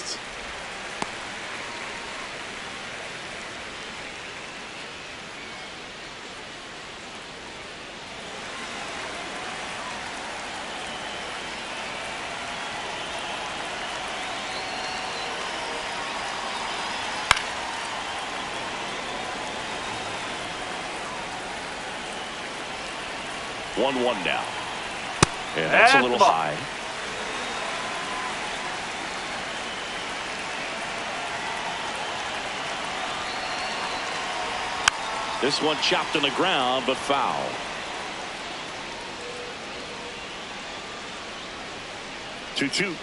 One now. Yeah, that's a little high. This one chopped on the ground, but foul. Two.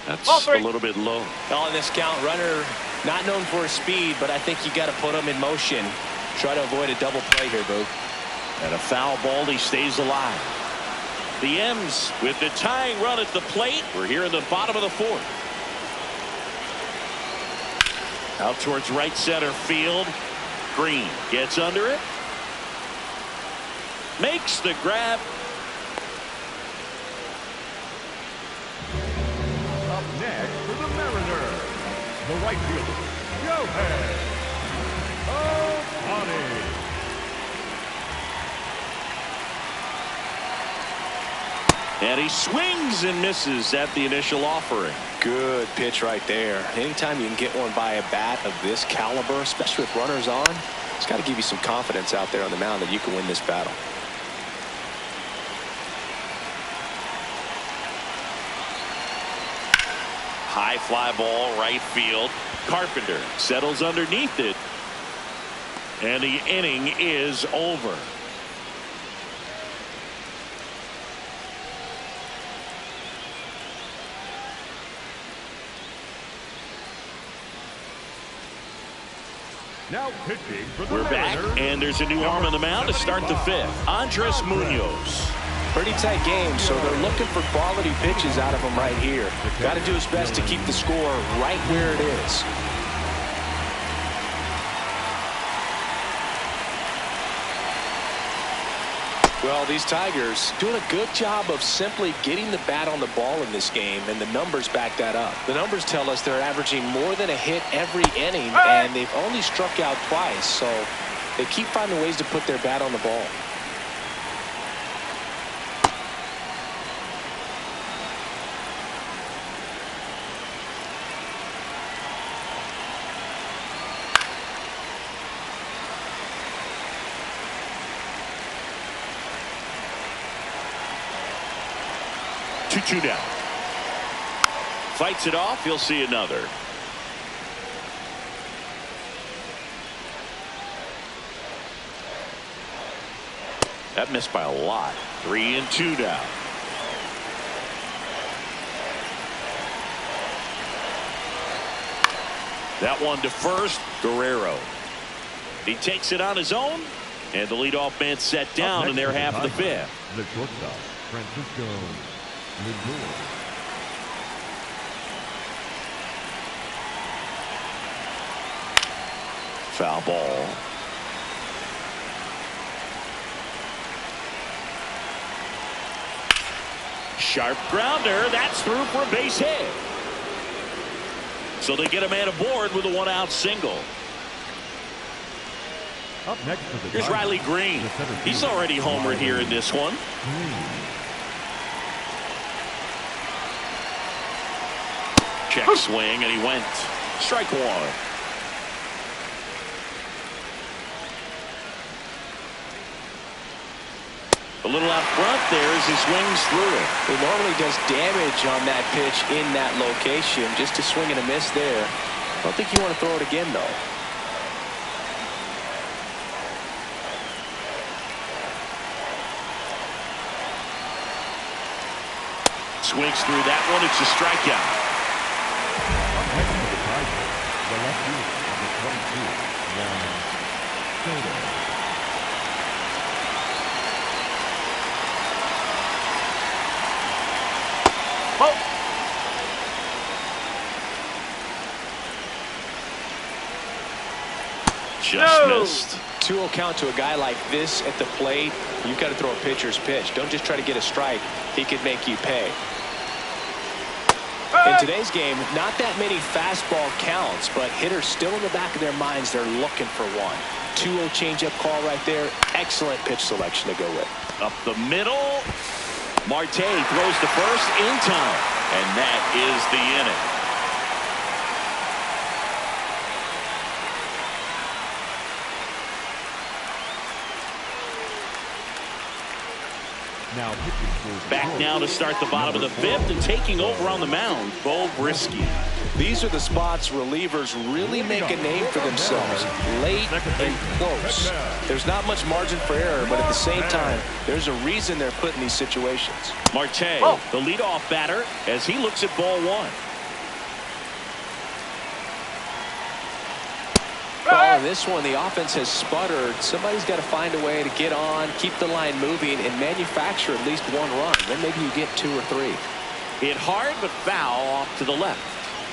That's a little bit low. On this count, runner not known for his speed, but I think you got to put him in motion. Try to avoid a double play here, Boo. And a foul ball, he stays alive. The M's with the tying run at the plate. We're here in the bottom of the fourth. Out towards right center field. Green gets under it. Makes the grab. Up next for the Mariners, the right fielder, Shohei Ohtani. And he swings and misses at the initial offering. Good pitch right there. Anytime you can get one by a bat of this caliber, especially with runners on, it's got to give you some confidence out there on the mound that you can win this battle. High fly ball, right field. Carpenter settles underneath it. And the inning is over. Now pitching for the We're back, Mariners, and there's a new arm on the mound to start the fifth. Andres Munoz. Pretty tight game, so they're looking for quality pitches out of him right here. Got to do his best to keep the score right where it is. Well, these Tigers doing a good job of simply getting the bat on the ball in this game, and the numbers back that up. The numbers tell us they're averaging more than a hit every inning, and they've only struck out twice, so they keep finding ways to put their bat on the ball. Two down. Fights it off. You'll see another. That missed by a lot. 3-2 now. That one to first. Guerrero. He takes it on his own, and the leadoff man set down in their half of the fifth. The shortstop, Francisco Lindor. Foul ball. Sharp grounder. That's through for a base hit. So they get a man aboard with a one-out single. Up next for the Here's Tigers, Riley Green. the center He's fielder, already homered here in this one. Check swing, and he went. Strike one. A little out front there as he swings through it. He normally does damage on that pitch in that location. Just a swing and a miss there. I don't think you want to throw it again, though. Swings through that one. It's a strikeout. The lefty, number 22, Juan Soto. Ball. Just missed. 2-0 count to a guy like this at the plate. You've got to throw a pitcher's pitch. Don't just try to get a strike. He could make you pay. In today's game, not that many fastball counts, but hitters still in the back of their minds, they're looking for one. 2-0 changeup call right there. Excellent pitch selection to go with. Up the middle. Marte throws to first in time. And that is the inning. Now pitching for Back now to start the bottom of the fifth and taking over on the mound, Beau Brieske. These are the spots relievers really make a name for themselves. Late and close. There's not much margin for error, but at the same time, there's a reason they're put in these situations. Marte, the leadoff batter, as he looks at ball one. Well, in this one, the offense has sputtered. Somebody's got to find a way to get on, keep the line moving, and manufacture at least one run. Then maybe you get 2 or 3. Hit hard but foul off to the left.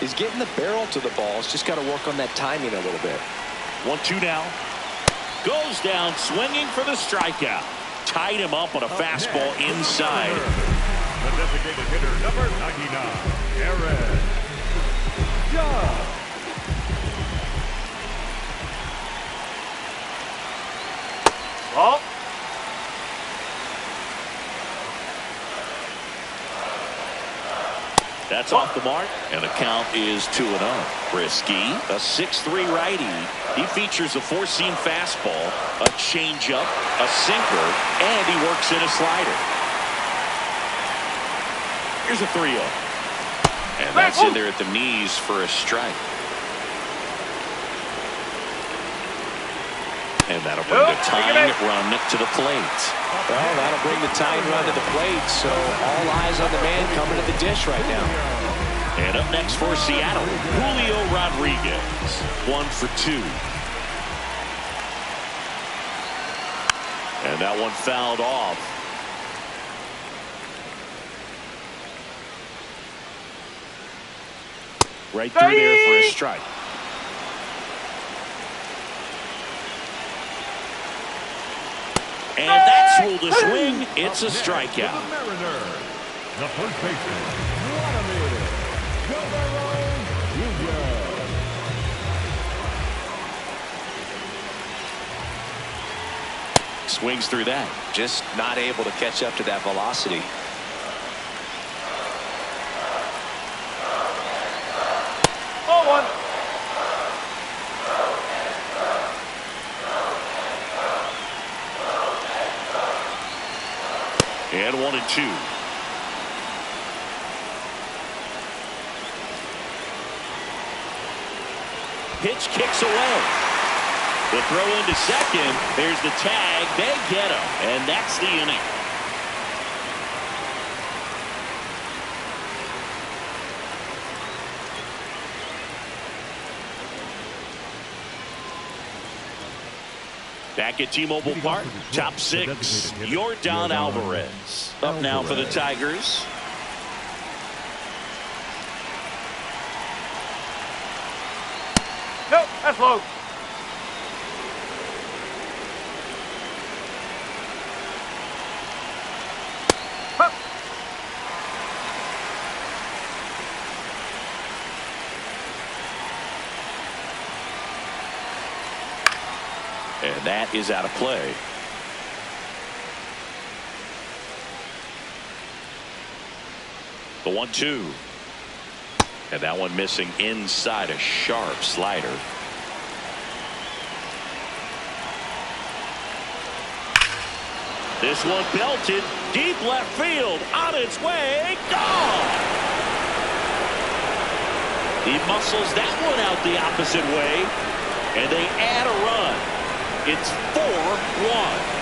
He's getting the barrel to the ball. He's just got to work on that timing a little bit. 1-2 now. Goes down swinging for the strikeout. Tied him up on a fastball inside. the designated hitter, number 99, Aaron Judge. Ball. That's off the mark, and the count is 2-0. Brieske, a 6'3" righty. He features a four-seam fastball, a changeup, a sinker, and he works in a slider. Here's a 3-0. And that's in there at the knees for a strike. And that'll bring the tying run to the plate. Well, that'll bring the tying run to the plate, so all eyes on the man coming to the dish right now. And up next for Seattle, Julio Rodriguez. 1 for 2. And that one fouled off. Right through there for a strike. And that's ruled a swing. It's a strikeout. The Mariners, the first baseman, Vladimir Guerrero Jr. Swings through that. Just not able to catch up to that velocity. Ball one. And 1-2. Pitch kicks away. The throw into second. There's the tag. They get him. And that's the inning. Back at T-Mobile Park, top 6, Yordan Alvarez. Up now for the Tigers. Nope, that's low. Huh. And that is out of play. The 1-2. And that one missing inside, a sharp slider. This one belted deep left field, on its way, gone. He muscles that one out the opposite way, and they add a run. It's 4-1.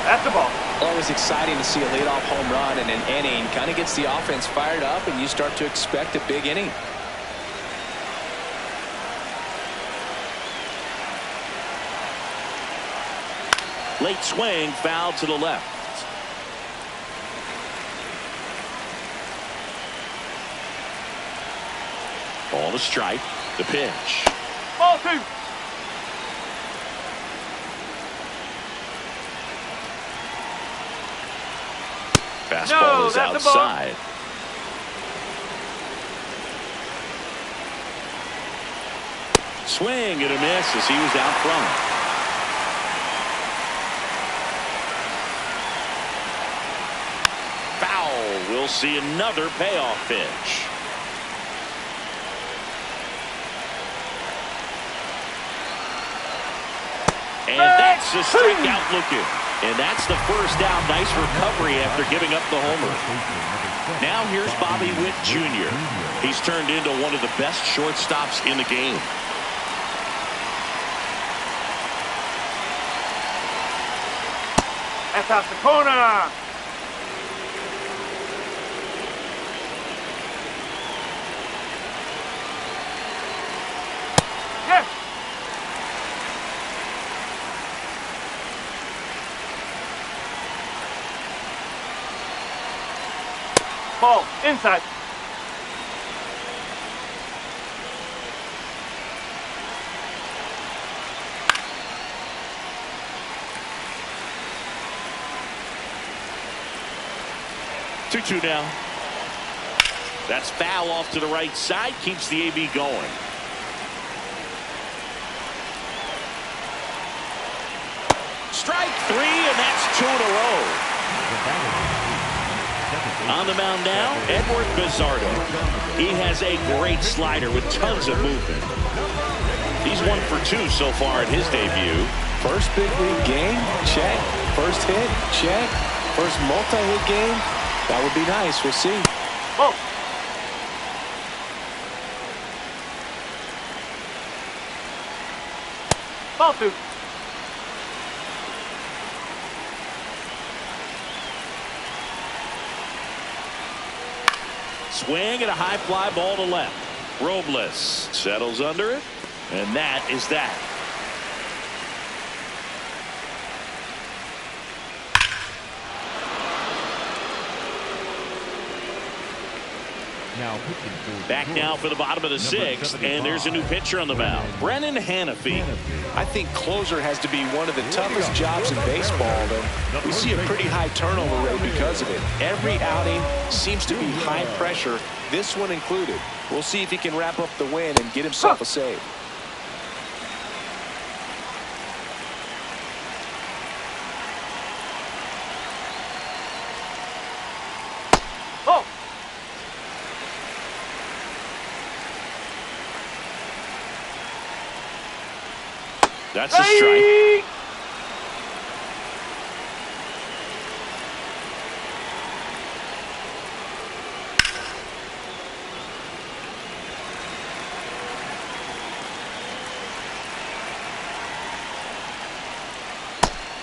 That's the ball. Always exciting to see a leadoff home run in an inning. Kind of gets the offense fired up, and you start to expect a big inning. Late swing, foul to the left. Ball to strike. The pitch. Ball 2. Fastball is that's a ball. outside. Swing and a miss as he was out front. Foul. We'll see another payoff pitch. And that's a strikeout looking. And that's the first down. Nice recovery after giving up the homer. Now here's Bobby Witt Jr. He's turned into one of the best shortstops in the game. That's out the corner. Yes. Ball inside. Two now. That's foul off to the right side. Keeps the AB going. Strike 3, and that's 2 in a row. On the mound now, Edward Bizardo. He has a great slider with tons of movement. He's 1 for 2 so far in his debut. First big league game, check. First hit, check. First multi-hit game, that would be nice. We'll see. Ball. Ball 2. Swing and a high fly ball to left. Robles settles under it, and that is that. Back now for the bottom of the 6th, and there's a new pitcher on the mound, Brennan Hanafy. I think closer has to be one of the toughest jobs in baseball, and we see a pretty high turnover rate because of it. Every outing seems to be high pressure, this one included. We'll see if he can wrap up the win and get himself a save. Oh. That's a strike.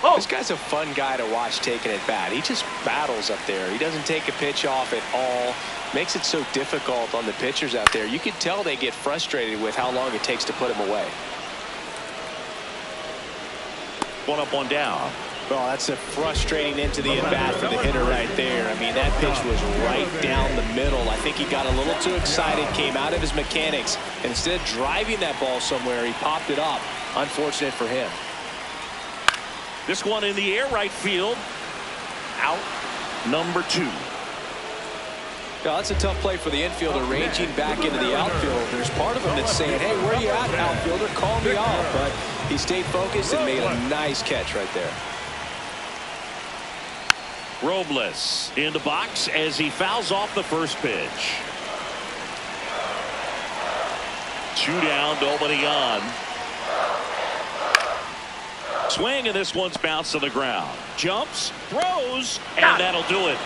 Oh. This guy's a fun guy to watch taking at bat. He just battles up there. He doesn't take a pitch off at all. Makes it so difficult on the pitchers out there. You can tell they get frustrated with how long it takes to put him away. 1 up, 1 down. Well, that's a frustrating into the at-bat for the hitter right there. I mean, that pitch was right down the middle. I think he got a little too excited, came out of his mechanics, and instead of driving that ball somewhere, he popped it up. Unfortunate for him. This one in the air, right field. Out number 2. Well, that's a tough play for the infielder, ranging back into the outfield. There's part of him that's saying, hey, where are you at, outfielder? Call me off. But he stayed focused and made a nice catch right there. Robles in the box as he fouls off the first pitch. 2 down, nobody on. Swing, and this one's bounced to the ground. Jumps, throws, and that'll do it.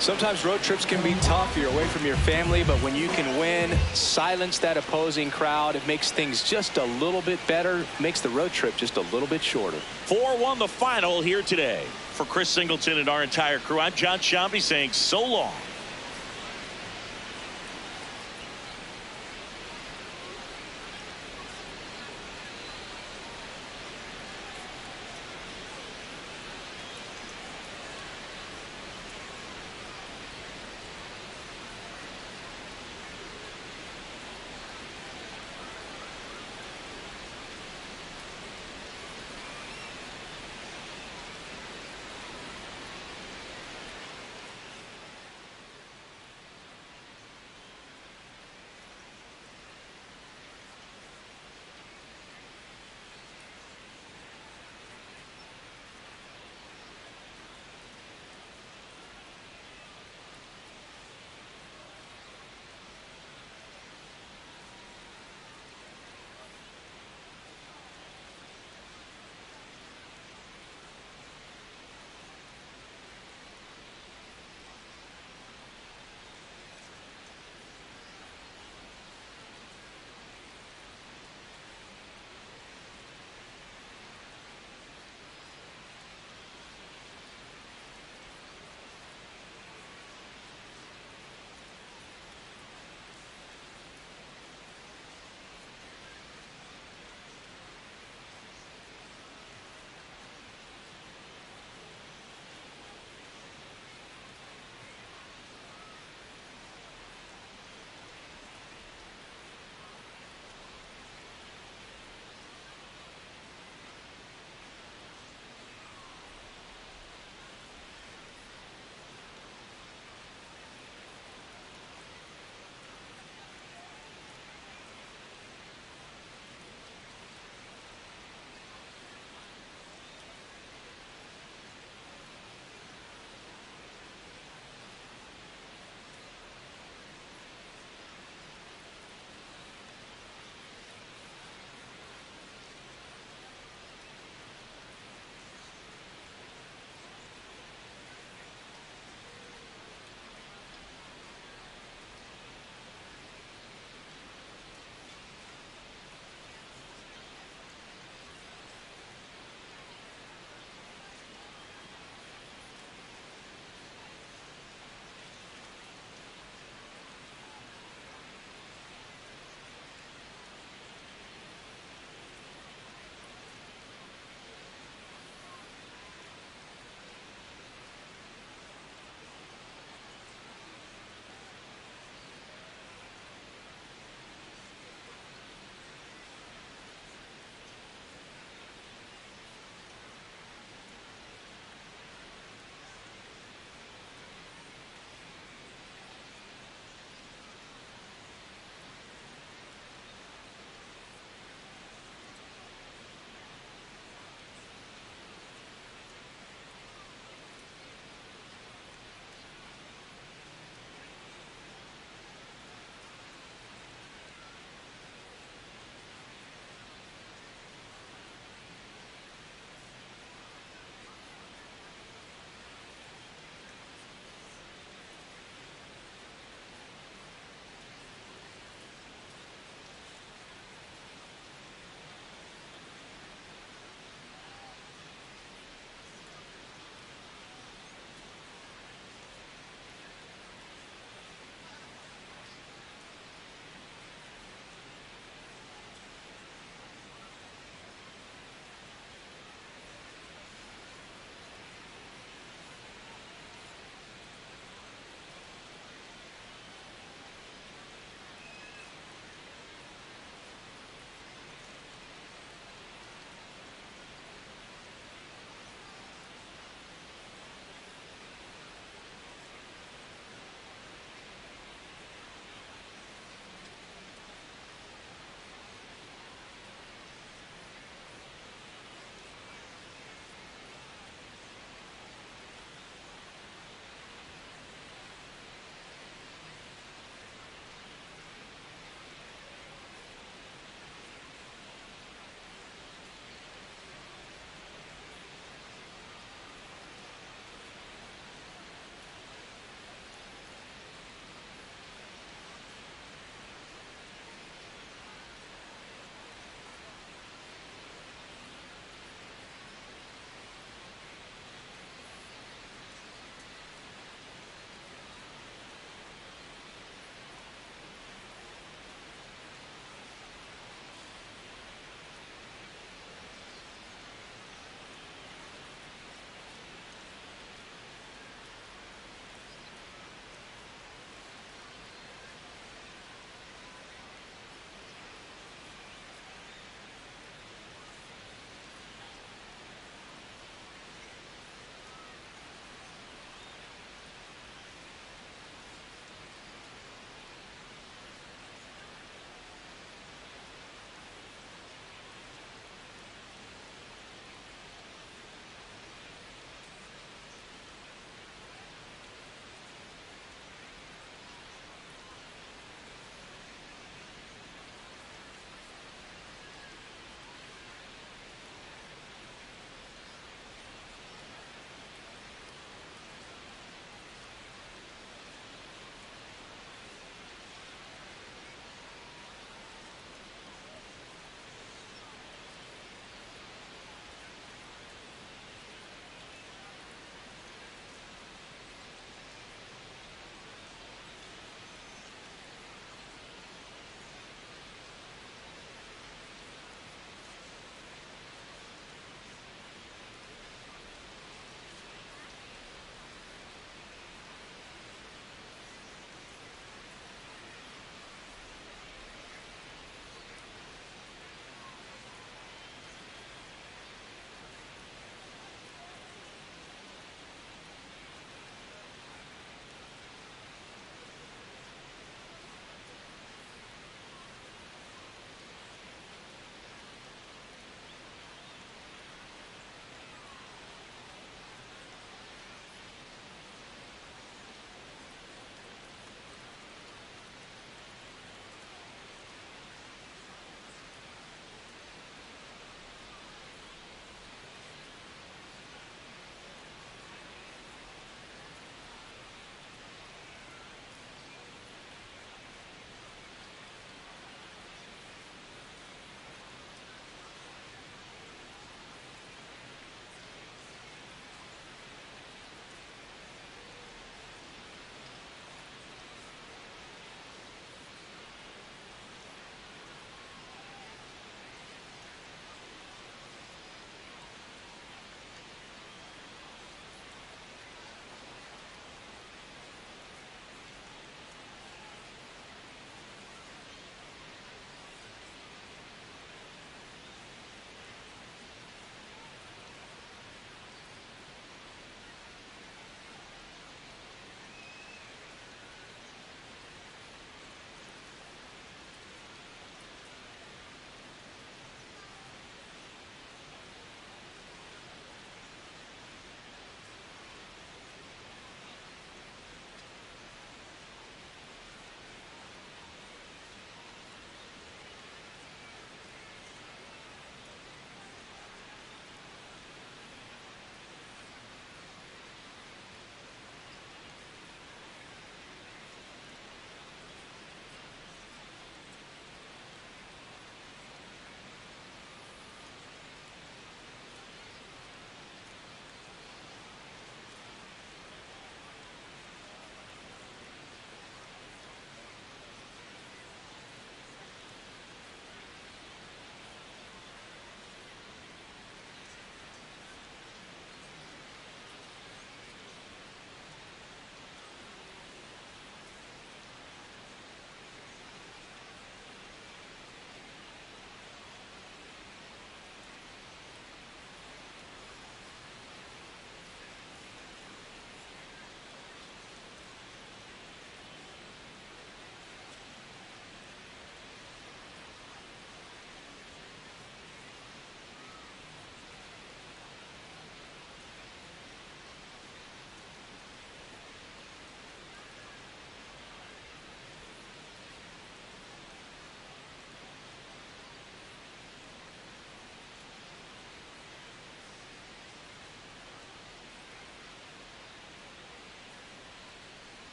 Sometimes road trips can be tough. You're away from your family, but when you can win, silence that opposing crowd, it makes things just a little bit better, makes the road trip just a little bit shorter. 4-1 the final here today. For Chris Singleton and our entire crew, I'm John Sciambi saying so long.